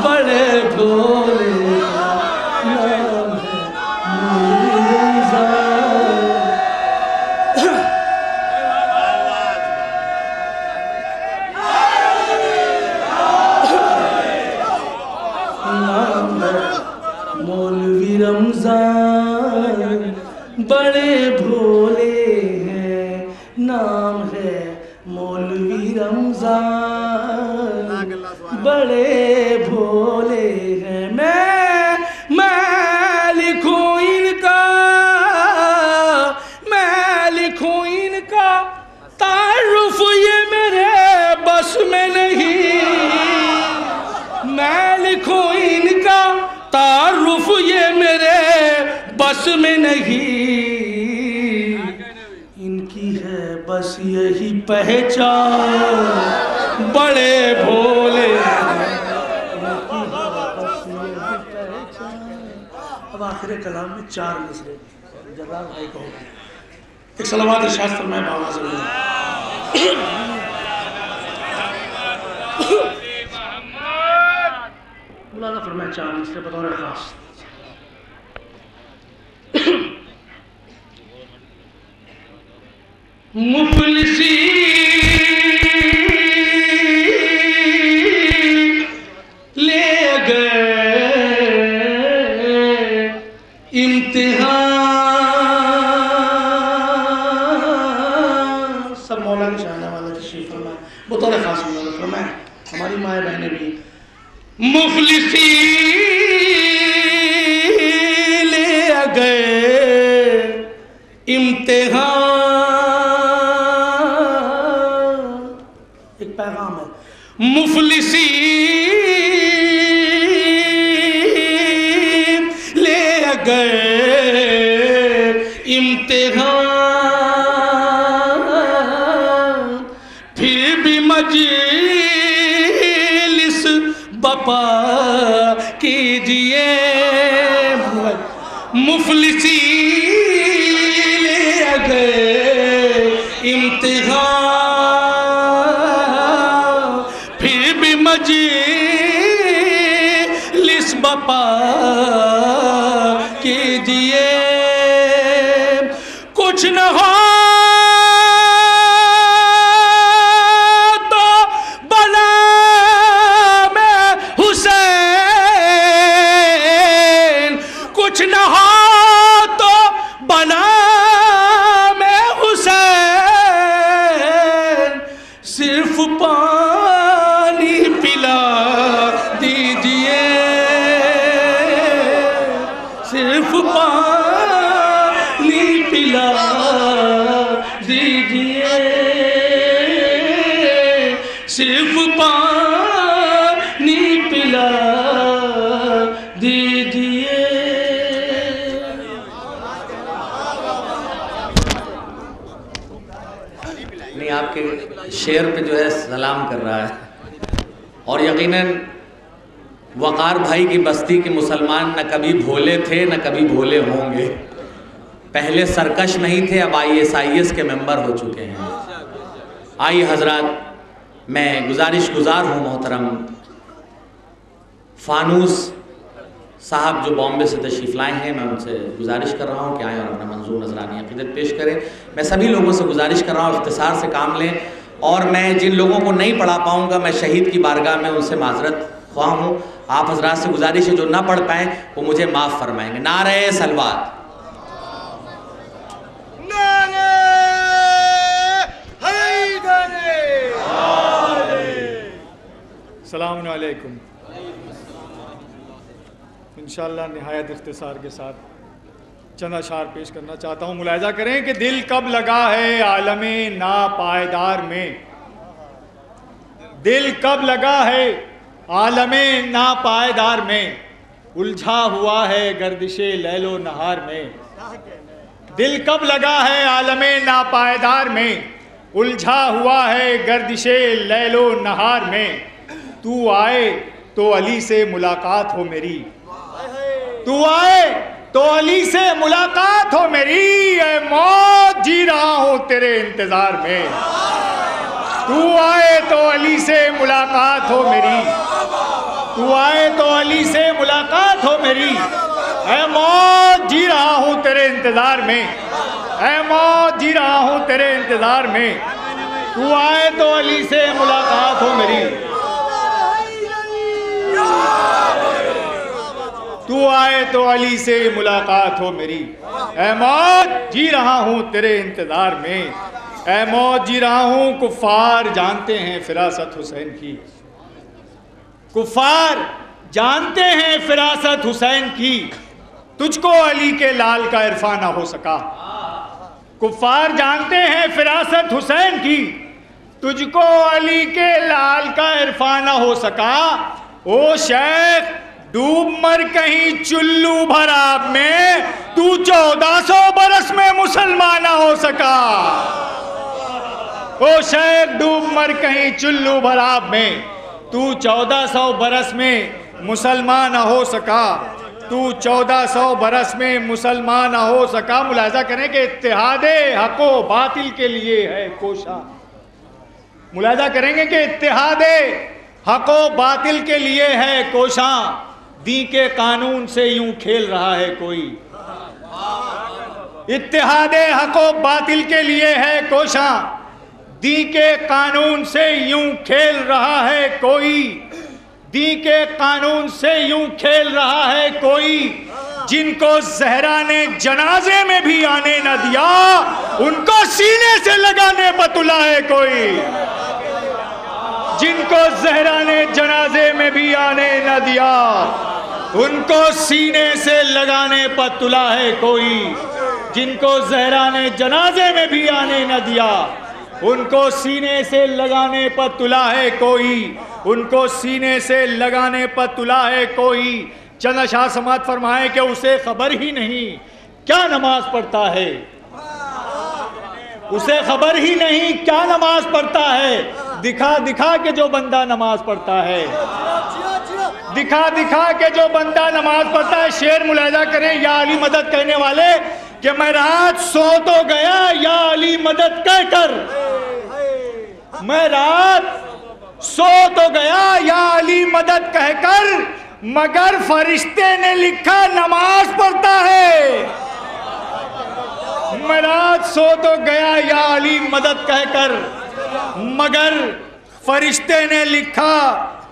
بڑے بھولے، نام ہے مولوی رمضان۔ نام ہے مولوی رمضان بڑے بھولے ہیں، نام ہے مولوی رمضان بڑے بھولے ہیں۔ میں لکھوں ان کا تعارف یہ میرے بس میں نہیں، میں لکھوں ان کا تعارف یہ میرے بس میں نہیں، ان کی ہے بس یہی پہچان بڑے بھولے ہیں، ان کی ہے بس یہی پہچان۔ اب آخر کلام میں 4 مصرے جلال بھائی کو ایک صلوات ارشاد فرمائے باواز اللہ۔ مولانا فرمائے 4 مصرے بطور خاص۔ مفلسی لے گئے امتحان، سب مولا کے شاہنہ والا تشریف فرمائے بطور خاص۔ مولانا فرمائے ہماری مائیں بہنیں بھی مفلسی لے گئے امتحان، ایک پیغام ہے، مفلسی لے گئے امتحان، پھر بھی مجلس بپا کیجئے، مفلسی لے گئے امتحان، پھر بھی مجلس بپا کیجئے، کچھ نہ ہو صرف پانی پلا دیجئے۔ نہیں، آپ کے شعر پہ جو ہے سلام کر رہا ہے، اور یقیناً وقار بھائی کی بستی کے مسلمان نہ کبھی بھولے تھے نہ کبھی بھولے ہوں گے، پہلے سرکش نہیں تھے، اب ISIS کے ممبر ہو چکے ہیں۔ آئیے حضرات، میں گزارش گزار ہوں محترم فانوس صاحب جو بامبے سے تشریف لائے ہیں، میں ان سے گزارش کر رہا ہوں کہ آئیں اور اپنا منظور نذرانی عقیدت پیش کریں۔ میں سبھی لوگوں سے گزارش کر رہا ہوں اختصار سے کام لیں، اور میں جن لوگوں کو نہیں پڑھا پاؤں گا میں شہید کی بارگاہ میں ان سے معذرت خواہ ہوں۔ آپ حضرات سے گزارش ہے جو نہ پڑھ پائیں وہ مجھے معاف فرمائیں گے۔ نعرہ صلوات۔ السلام علیکم۔ انشاءاللہ نہایت اختصار کے ساتھ چند اشعار پیش کرنا چاہتا ہوں۔ ملاحظہ کریں کہ دل کب لگا ہے عالم ناپائیدار میں، دل کب لگا ہے عالم ناپائیدار میں، الجھا ہوا ہے گردش لیل و نہار میں، دل کب لگا ہے عالم ناپائیدار میں، الجھا ہوا ہے گردش لیل و نہار میں، تو آئے تو علی سے ملاقات ہو میری، تو آئے تو علی سے ملاقات ہو میری، اے موت جی رہا ہوں تیرے انتظار میں، تو آئے تو علی سے ملاقات ہو میری، تو آئے تو علی سے ملاقات ہو میری، اے موت جی رہا ہوں تیرے انتظار میں، اے موت جی رہا ہوں تیرے انتظار میں، تو آئے تو علی سے ملاقات ہو میری، تو آئے تو علی سے ملاقات ہو میری، اے موت جی رہا ہوں تیرے انتظار میں، اے موت جی رہا ہوں۔ کفار جانتے ہیں فراست حسین کی، کفار جانتے ہیں فراست حسین کی، تجھ کو علی کے لال کا عرفان نہ ہو سکا، کفار جانتے ہیں فراست حسین کی، تجھ کو علی کے لال کا عرفان نہ ہو سکا، او شیخ ڈوب مر کہیں چلو بھر آب میں، تو 1400 برس میں مسلمان نہ ہو سکا، او شیخ ڈوب مر کہیں چلو بھر آب میں، تو 1400 برس میں مسلمان نہ ہو سکا، تو 1400 برس میں مسلمان نہ ہو سکا۔ ملاحظہ کریں کہ اتحاد حق و باطل کے لیے ہے کوشاں، ملاحظہ کریں گے کہ اتحاد حق و باطل کے لیے ہے کوشاں، دین کے قانون سے یوں کھیل رہا ہے کوئی، اتحاد حق و باطل کے لیے ہے کوشاں، دین کے قانون سے یوں کھیل رہا ہے کوئی، دین کے قانون سے یوں کھیل رہا ہے کوئی، جن کو زہرا نے جنازے میں بھی آنے نہ دیا، ان کو سینے سے لگانے پر تلا ہے کوئی، جن کو زہرا نے جنازے میں بھی آنے نہ دیا، ان کو سینے سے لگانے پر تلا ہے کوئی، جن کو زہرا نے جنازے میں بھی آنے نہ دیا، ان کو سینے سے لگانے پر تلا ہے کوئی، ان کو سینے سے لگانے پر تلا ہے کوئی۔ چند اشعار سماعت فرمائیں کہ اسے خبر ہی نہیں کیا نماز پڑھتا ہے، اسے خبر ہی نہیں کیا نماز پڑھتا ہے، دکھا دکھا کے جو بندہ نماز پڑھتا ہے، دکھا دکھا کے جو بندہ نماز پڑھتا ہے۔ شعر ملاحظہ کریں، یا علی مدد کہنے والے کہ میں رات سو تو گیا یا علی مدد کہہ کر، میں رات سو تو گیا یا علی مدد کہہ کر، مگر فرشتے نے لکھا نماز پڑھتا ہے، میں رات سو تو گیا یا علی مدد کہہ کر، مگر فرشتے نے لکھا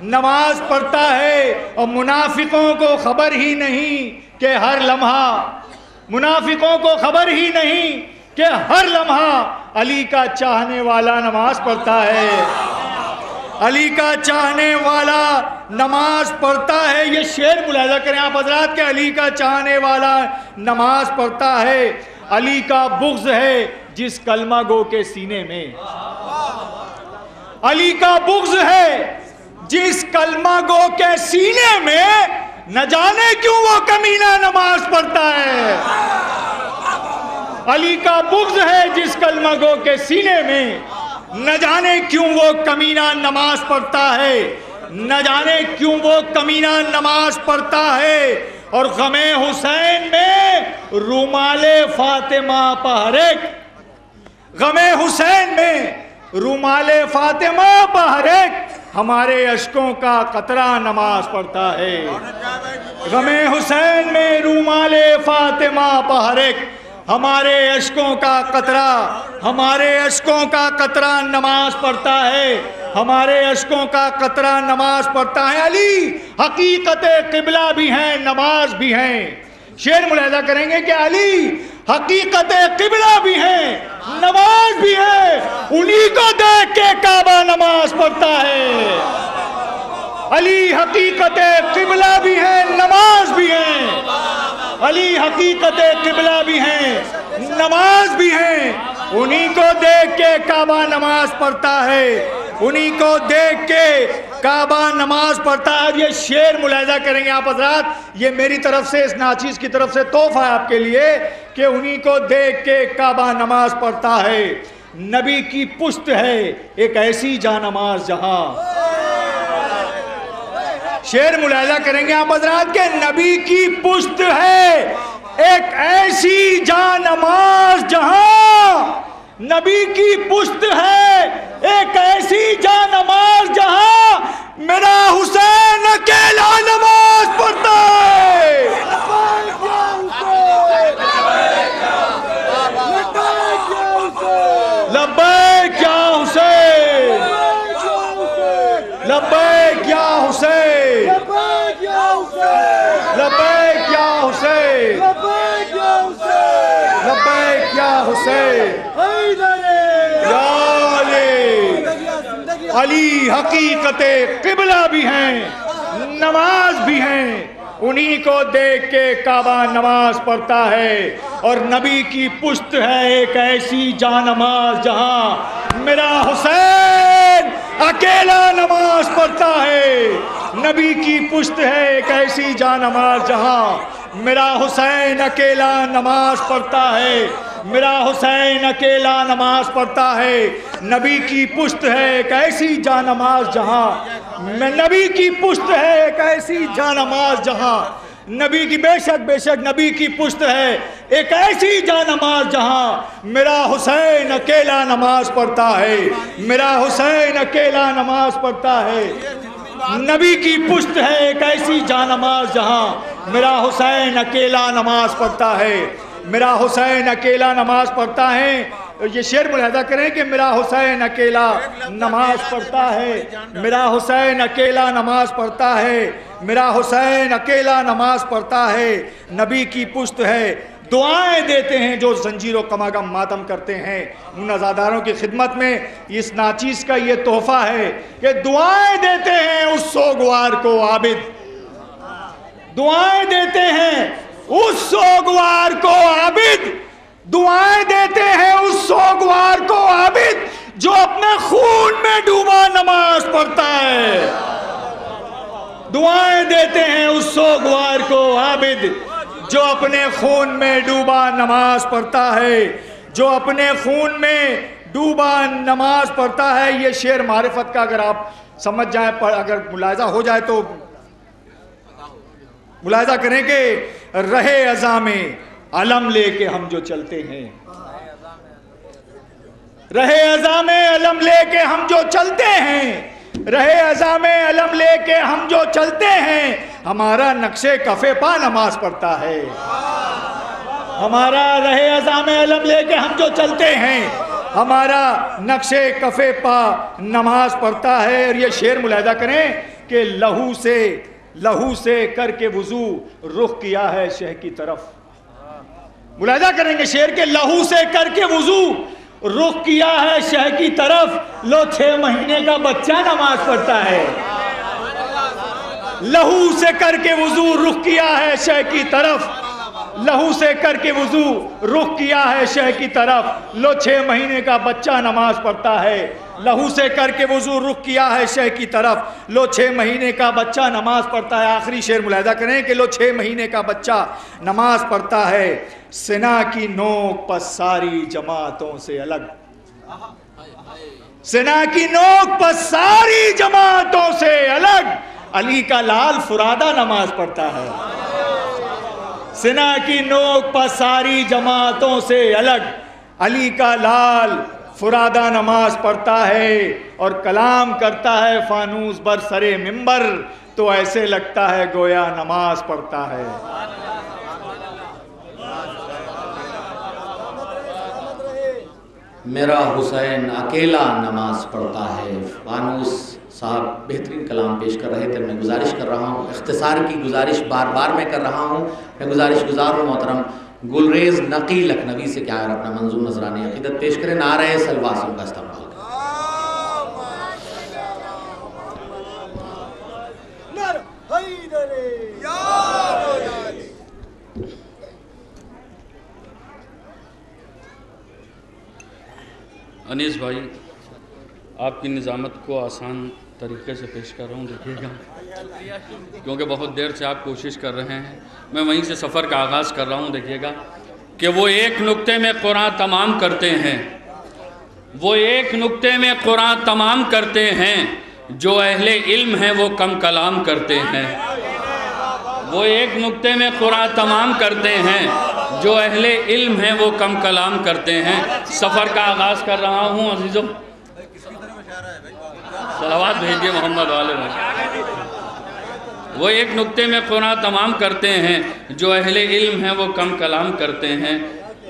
نماز پڑھتا ہے۔ اور منافقوں کو خبر ہی نہیں کہ ہر لمحہ، منافقوں کو خبر ہی نہیں کہ ہر لمحہ علی کا چاہنے والا نماز پڑھتا ہے، علی کا چاہنے والا نماز پڑھتا ہے۔ یہ شعر ملاحظہ کریں آپ حضرات کہ علی کا چاہنے والا نماز پڑھتا ہے، علی کا بغض ہے جس کلمہ گو کے سینے میں، علی کا بغض ہے جس کلمہ گو کے سینے میں، نہ جانے کیوں وہ کمینہ نماز پڑھتا ہے، علی کا بغض ہے جس کلمہ گو کے سینے میں، نہ جانے کیوں وہ کمینہ نماز پڑھتا ہے، نہ جانے کیوں وہ کمینہ نماز پڑھتا ہے۔ اور غم حسین میں رومال فاطمہ پہ ہر ایک، غم حسین میں رومال فاطمہ پہ ہر ایک، ہمارے اشکوں کا قطرہ نماز پڑھتا ہے، غم حسین میں رومال فاطمہ پہ ہر ایک، ہمارے اشکوں کا قطرہ، ہمارے اشکوں کا قطرہ نماز پڑھتا ہے، ہمارے اشکوں کا قطرہ نماز پڑھتا ہے۔ علی حقیقت قبلہ بھی ہیں، نماز بھی ہیں۔ شعر ملاحظہ کریں گے کہ علی حقیقت قبلہ بھی ہیں، نماز بھی ہے، انہی کو دیکھ کے کعبہ نماز پڑھتا ہے۔ علی حقیقت قبلہ بھی ہیں، نماز بھی ہیں، علی حقیقت قبلہ بھی ہیں، نماز بھی ہیں، انہی کو دیکھ کے کعبہ نماز پڑھتا ہے، انہی کو دیکھ کے کعبہ نماز پڑھتا ہے۔ یہ شعر ملاحظہ کریں گے آپ حضرات، یہ میری طرف سے اس ناچیز کی طرف سے تحفہ ہے آپ کے لیے کہ انہی کو دیکھ کے کعبہ نماز پڑھتا ہے۔ نبی کی پشت ہے ایک ایسی جانماز جہاں، شعر ملاحظہ کریں گے آپ حضرات کہ نبی کی پشت ہے ایک ایسی جانماز جہاں نبی کی پشت ہے، ایک ایسی جانماز جہاں میرا حسین اکیلا نماز پڑھتا ہے۔ لبیک یا حسین، لبیک یا حسین، لبیک یا حسین، لبیک یا حسین، یا علی حقیقت قبلہ بھی ہیں، نماز بھی ہیں، انہی کو دیکھ کے کعبہ نماز پڑھتا ہے، اور نبی کی پشت ہے ایک ایسی جانماز جہاں میرا حسین اکیلا نماز پڑھتا ہے۔ نبی کی پشت ہے ایک ایسی جانماز جہاں میرا حسین اکیلا نماز پڑھتا ہے، میرا حسین اکیلا نماز پڑھتا ہے۔ نبی کی پشت ہے ایک ایسی جانماز جہاں، نبی کی پشت ہے ایک ایسی جانماز جہاں، نبی کی بے شک نبی کی پشت ہے ایک ایسی جانماز جہاں میرا حسین اکیلا نماز پڑھتا ہے، میرا حسین اکیلا نماز پڑھتا ہے۔ نبی کی پشت ہے ایک ایسی جانماز جہاں میرا حسین اکیلا نماز پڑھتا ہے، میرا حسین اکیلا نماز پڑھتا ہے۔ یہ شعر ملاحظہ کریں کہ میرا حسین اکیلا نماز پڑھتا ہے، میرا حسین اکیلا نماز پڑھتا ہے، میرا حسین اکیلا نماز پڑھتا ہے۔ نبی کی پشت ہے، دعائیں دیتے ہیں جو زنجیر و کماغم ماتم کرتے ہیں۔ ان عزاداروں کی خدمت میں اس ناچیز کا یہ تحفہ ہے کہ دعائیں دیتے ہیں اس سوگوار کو عابد، دعائیں دیتے ہیں اس سوگوار کو عابد، دعائیں دیتے ہیں اس سوگوار کو عابد جو اپنے خون میں ڈوبا نماز پڑھتا ہے۔ دعائیں دیتے ہیں اس سوگوار کو عابد جو اپنے خون میں ڈوبا نماز پڑھتا ہے، جو اپنے خون میں ڈوبا نماز پڑھتا ہے۔ یہ شعر معرفت کا اگر آپ سمجھ جائیں، اگر ملاحظہ ہو جائے تو ملاحظہ کریں کہ رہے ازاں میں علم لے کے ہم جو چلتے ہیں، رہے ازاں میں علم لے کے ہم جو چلتے ہیں، رہے ازاں میں علم لے کے ہم جو چلتے ہیں، ہمارا نقش کفے پا نماز پڑھتا ہے، ہمارا رہے ازاں میں علم لے کے ہم جو چلتے ہیں، ہمارا نقش کفے پا نماز پڑھتا ہے۔ اور یہ شعر ملاحظہ کریں کہ لہو سے کر کے وضو رخ کیا ہے شہ کی طرف، ملاحظہ کریں گے شعر کے لہو سے کر کے وضو رخ کیا ہے شہ کی طرف، لو 6 مہینے کا بچہ نماز پڑھتا ہے۔ لہو سے کر کے وضو رخ کیا ہے شہ کی طرف، لہو سے کر کے وضو رخ کیا ہے شہ کی طرف، لو 6 مہینے کا بچہ نماز پڑھتا ہے۔ لہو سے کر کے وضو رخ کیا ہے شہ کی طرف، لو 6 مہینے کا بچہ نماز پڑھتا ہے۔ آخری شعر ملاحظہ کریں کہ لو 6 مہینے کا بچہ نماز پڑھتا ہے۔ سنا کی نوک پر ساری جماعتوں سے الگ، سنا کی نوک پر ساری جماعتوں سے الگ، علی کا لال فرادہ نماز پڑھتا ہے۔ سنا کی نوک پر ساری جماعتوں سے الگ، علی کا لال فرادہ نماز پڑھتا ہے، اور کلام کرتا ہے فانوس بر سرے منبر، تو ایسے لگتا ہے گویا نماز پڑھتا ہے۔ میرا حسین اکیلا نماز پڑھتا ہے۔ فانوس صاحب بہترین کلام پیش کر رہے تھے، میں گزارش کر رہا ہوں، اختصار کی گزارش بار بار میں کر رہا ہوں، میں گزارش گزار ہوں محترم گلریز نقی لکھنوی سے کیا اپنا منظور نذرانہ عقیدت پیش کریں، نعرہ سلواس ان کا استقبال کریں۔ انیس بھائی، آپ کی نظامت کو آسان طریقے سے پیش کر رہا ہوں، دیکھیے گا، کیونکہ بہت دیر سے آپ کوشش کر رہے ہیں، میں وہیں سے سفر کا آغاز کر رہا ہوں۔ دیکھیے گا کہ وہ ایک نقطے میں قرآن تمام کرتے ہیں، وہ ایک نقطے میں قرآن تمام کرتے ہیں، جو اہل علم ہیں وہ کم کلام کرتے ہیں، وہ ایک نقطے میں قرآن تمام کرتے ہیں، جو اہل علم ہیں وہ کم کلام کرتے ہیں۔ سفر کا آغاز کر رہا ہوں عزیزوں، صلوات بھیجیے محمد والے میں۔ وہ ایک نقطے میں قرآن تمام کرتے ہیں، جو اہل علم ہیں وہ کم کلام کرتے ہیں۔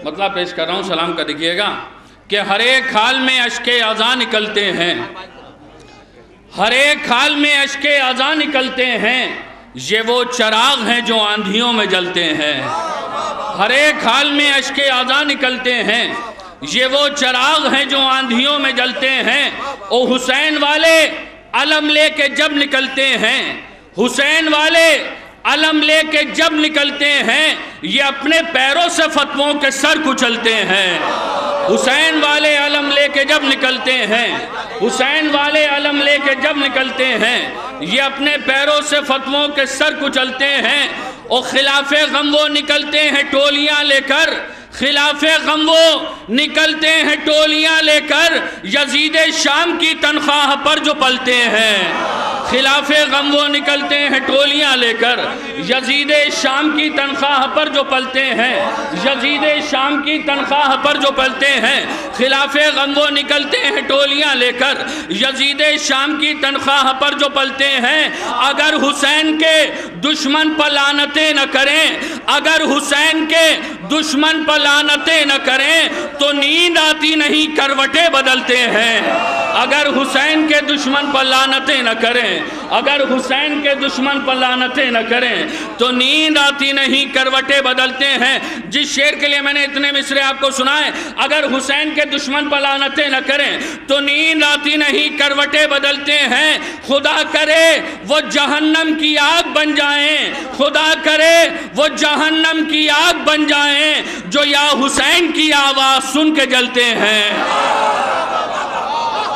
مطلب پیش کر رہا ہوں، سلام کا دیکھیے گا کہ ہر ایک حال میں اشک اذاں نکلتے ہیں، ہر ایک حال میں اشک اذاں نکلتے ہیں، یہ وہ چراغ ہیں جو آندھیوں میں جلتے ہیں۔ ہر ایک حال میں اشک اذاں نکلتے ہیں، یہ وہ چراغ ہیں جو آندھیوں میں جلتے ہیں۔ او حسین والے علم لے کے جب نکلتے ہیں، حسین والے علم لے کے جب نکلتے ہیں، یہ اپنے پیروں سے فتووں کے سر کچلتے ہیں۔ حسین والے علم لے کے جب نکلتے ہیں، حسین والے علم لے کے جب نکلتے ہیں، یہ اپنے پیروں سے فتووں کے سر کچلتے ہیں۔ اور خلاف غم وہ نکلتے ہیں ٹولیاں لے کر، خلاف غم وہ نکلتے ہیں ٹولیاں لے کر، یزید شام کی تنخواہ پر جو پلتے ہیں۔ خلاف غم وہ نکلتے ہیں ٹولیاں لے کر، یزید شام کی تنخواہ پر جو پلتے ہیں، یزید شام کی تنخواہ پر جو پلتے ہیں۔ خلاف غم وہ نکلتے ہیں ٹولیاں لے کر، یزید شام کی تنخواہ پر جو پلتے ہیں۔ اگر حسین کے دشمن پر لعنتیں نہ کریں، اگر حسین کے دشمن پر لعنتیں نہ کریں تو نیند آتی نہیں، کروٹیں بدلتے ہیں۔ اگر حسین کے دشمن پر لعنتیں نہ کریں، اگر حسین کے دشمن پر لعنتیں نہ کریں تو نیند آتی نہیں، کروٹیں بدلتے ہیں۔ جس شعر کے لیے میں نے اتنے مصرے آپ کو سنائے، اگر حسین کے دشمن پر لعنتیں نہ کریں تو نیند آتی نہیں، کروٹیں بدلتے ہیں۔ خدا کرے وہ جہنم کی آگ بن جائیں، خدا کرے وہ جہنم کی آگ بن جائیں، جو یا حسین کی آواز سن کے جلتے ہیں۔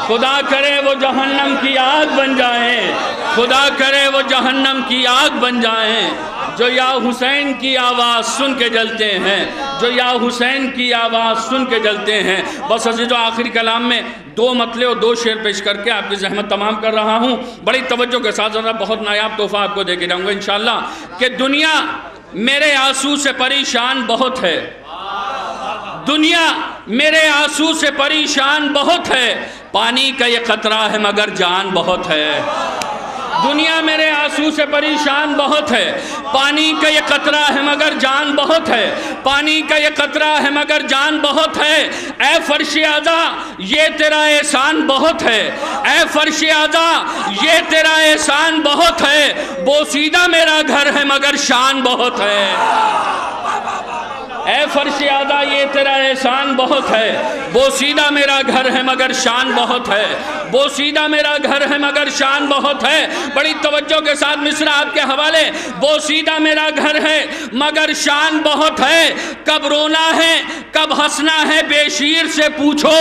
خدا کرے وہ جہنم کی آگ بن جائیں، خدا کرے وہ جہنم کی آگ بن جائیں، جو یا حسین کی آواز سن کے جلتے ہیں، جو یا حسین کی آواز سن کے جلتے ہیں۔ بس عزیزو، آخری کلام میں دو مطلع اور دو شعر پیش کر کے آپ کی زحمت تمام کر رہا ہوں۔ بڑی توجہ کے ساتھ ذرا بہت نایاب تحفہ آپ کو دے کے جاؤں گا انشاءاللہ کہ دنیا میرے آنسو سے پریشان بہت ہے، دنیا میرے آنسو سے پریشان بہت ہے، پانی کا یہ قطرہ ہے مگر جان بہت ہے۔ دنیا میرے آنسو سے پریشان بہت ہے، پانی کا یہ قطرہ ہے مگر جان بہت ہے، پانی کا یہ قطرہ ہے مگر جان بہت ہے۔ اے فرش اعضا یہ تیرا احسان بہت ہے، اے فرش اعضا یہ تیرا احسان بہت ہے، بوسیدہ میرا گھر ہے مگر شان بہت ہے۔ اے فرش اعضا یہ تیرا احسان بہت ہے، بوسیدہ میرا گھر ہے مگر شان بہت ہے، بوسیدہ میرا گھر ہے مگر شان بہت ہے۔ بڑی توجہ کے ساتھ مصرع آپ کے حوالے، بوسیدہ میرا گھر ہے مگر شان بہت ہے، کب رونا ہے کب ہنسنا ہے بے شیر سے پوچھو،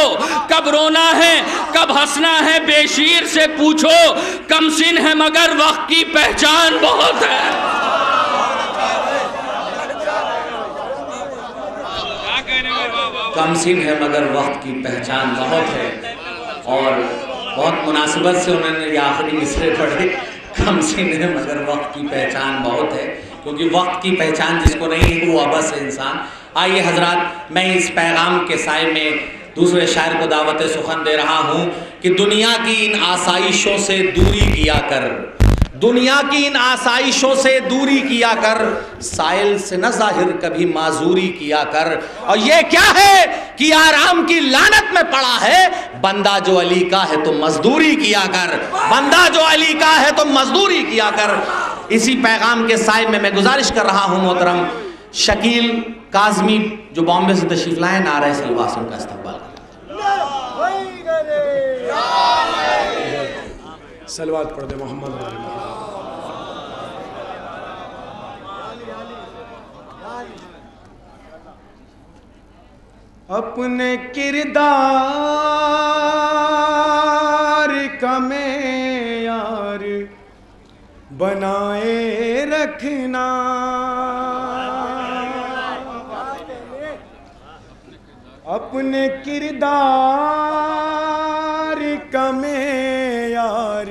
کب رونا ہے کب ہنسنا ہے بے شیر سے پوچھو، کم سن ہے مگر وقت کی پہچان بہت ہے۔ کم سن ہے مگر وقت کی پہچان بہت ہے، اور بہت مناسبت سے انہوں نے یہ آخری مصرے پڑھے، کم سن ہے مگر وقت کی پہچان بہت ہے، کیونکہ وقت کی پہچان جس کو نہیں ہے وہ ابس ہے انسان۔ آئیے حضرات، میں اس پیغام کے سائے میں دوسرے شاعر کو دعوت سخن دے رہا ہوں کہ دنیا کی ان آسائشوں سے دوری کیا کر، دنیا کی ان آسائشوں سے دوری کیا کر، سائل سے نہ ظاہر کبھی معذوری کیا کر۔ اور یہ کیا ہے کہ آرام کی لعنت میں پڑا ہے، بندہ جو علی کا ہے تو مزدوری کیا کر، بندہ جو علی کا ہے تو مزدوری کیا کر۔ اسی پیغام کے سائے میں گزارش کر رہا ہوں محترم شکیل کاظمی جو بامبے سے تشریف لائے، نعرہ سلواسن کا استقبال کریں۔ سلوات پڑھ دے محمد علی۔ اپنے کردار کا معیار بنائے رکھنا، اپنے کردار کا معیار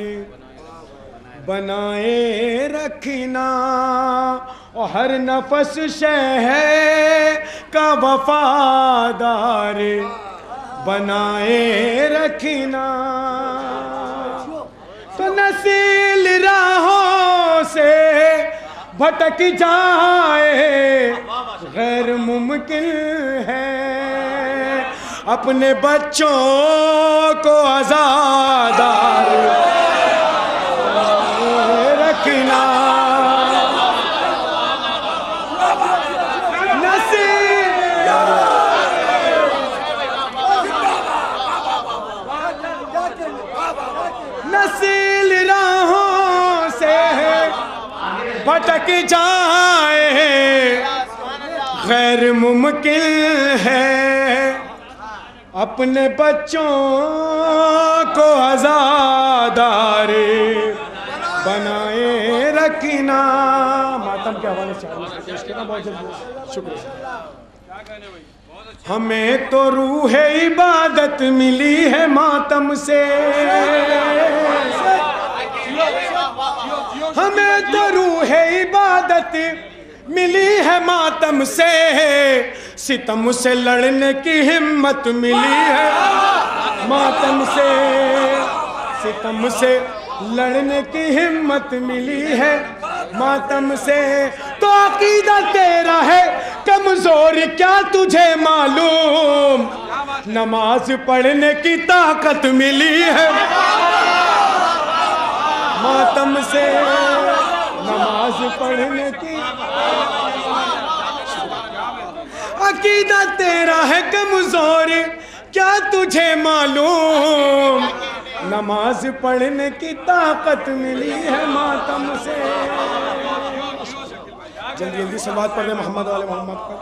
بنائے رکھنا، اور ہر نفس شہر کا وفادار بنائے رکھنا، تو نسل راہوں سے بھٹک جائے غیر ممکن ہے، اپنے بچوں کو آزادار رکھنا، نسل راہوں سے بھٹک جائے غیر ممکن ہے، اپنے بچوں کو آزادار بنائے رکھنا۔ ماتم کے حوالے سے پیش کرنا بہت جلدی، شکریہ۔ ہمیں تو روح عبادت ملی ہے ماتم سے، ہمیں تو روح عبادت ملی ہے ماتم سے، ستم سے لڑنے کی ہمت ملی ہے ماتم سے، ستم سے لڑنے کی ہمت ملی ہے ماتم سے، تو عقیدہ تیرا ہے کمزور کیا تجھے معلوم، نماز پڑھنے کی طاقت ملی ہے ماتم سے، نماز پڑھنے کی، عقیدہ تیرا ہے کمزور کیا تجھے معلوم، نماز پڑھنے کی طاقت ملی ہے ماتم سے۔ جلدی جلدی صلوات پڑھ لیں محمد والے محمد پر۔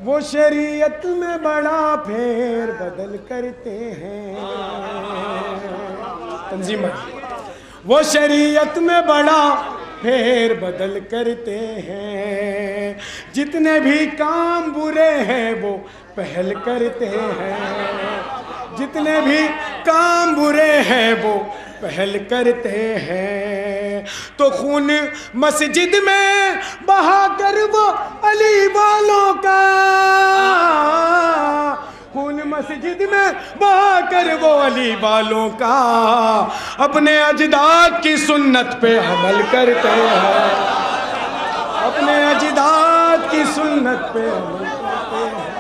وہ شریعت میں بڑا پھیر بدل کرتے ہیں، تنظیم وہ شریعت میں بڑا پھیر بدل کرتے ہیں، جتنے بھی کام برے ہیں وہ پہل کرتے ہیں، جتنے بھی کام برے ہیں وہ پہل کرتے ہیں، تو خون مسجد میں بہا کر وہ علی والوں کا، خون مسجد میں بہا کر وہ علی والوں کا، اپنے اجداد کی سنت پہ عمل کرتے ہیں، اپنے اجداد کی سنت پہ عمل کرتے ہیں۔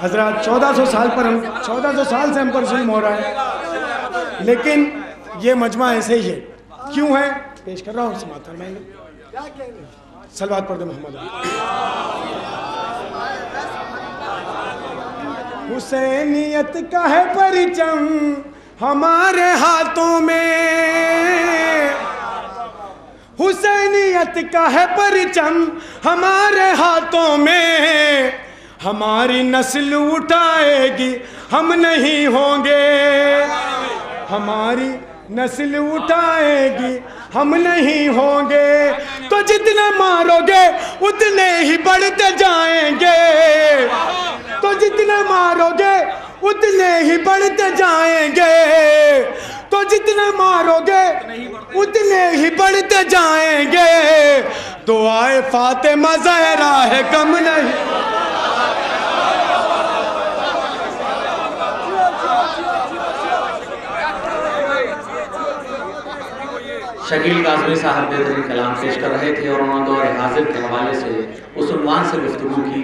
حضرات 1400 سال سے ہم پر ظلم ہو رہا ہے، لیکن یہ مجمع ایسے ہی ہے، کیوں ہے؟ پیش کر رہا ہوں سماعت فرمائیں گے، صلوات پڑھ دیں محمد۔ حسینیت کا ہے پرچم ہمارے ہاتھوں میں، حسینیت کا ہے پرچم ہمارے ہاتھوں میں، ہماری نسل اٹھائے گی ہم نہیں ہوں گے، ہماری نسل اٹھائے گی ہم نہیں ہوں گے، تو جتنے مارو گے اتنے ہی بڑھتے جائیں گے، تو جتنے مارو گے اتنے ہی بڑھتے جائیں گے، تو جتنے مارو گے اتنے ہی بڑھتے جائیں گے، دعائے فاطمہ زہرا ہے کم نہیں۔ شکیل کاظمی صاحب بہترین کلام پیش کر رہے تھے، اور انہوں نے دور حاضر کے حوالے سے اس عنوان سے گفتگو کی،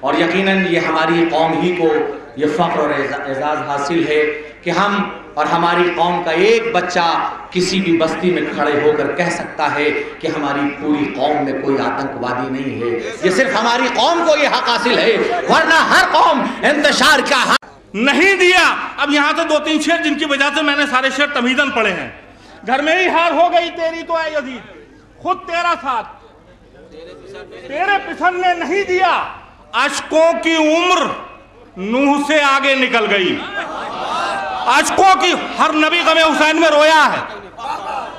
اور یقیناً یہ ہماری قوم ہی کو یہ فخر اور اعزاز حاصل ہے کہ ہم اور ہماری قوم کا ایک بچہ کسی بھی بستی میں کھڑے ہو کر کہہ سکتا ہے کہ ہماری پوری قوم میں کوئی آتنکوادی نہیں ہے، یہ صرف ہماری قوم کو یہ حق حاصل ہے، ورنہ ہر قوم انتشار کا حق نہیں دیا۔ اب یہاں تو 2-3 شعر جن کی وجہ سے میں نے سارے شعر تمہیداً پڑھے ہیں۔ گھر میں ہی ہار ہو گئی تیری تو اے یزید، خود تیرا ساتھ تیرے پسند نے نہیں دیا، اشکوں کی عمر نوح سے آگے نکل گئی، اشکوں کی ہر نبی غم حسین میں رویا ہے،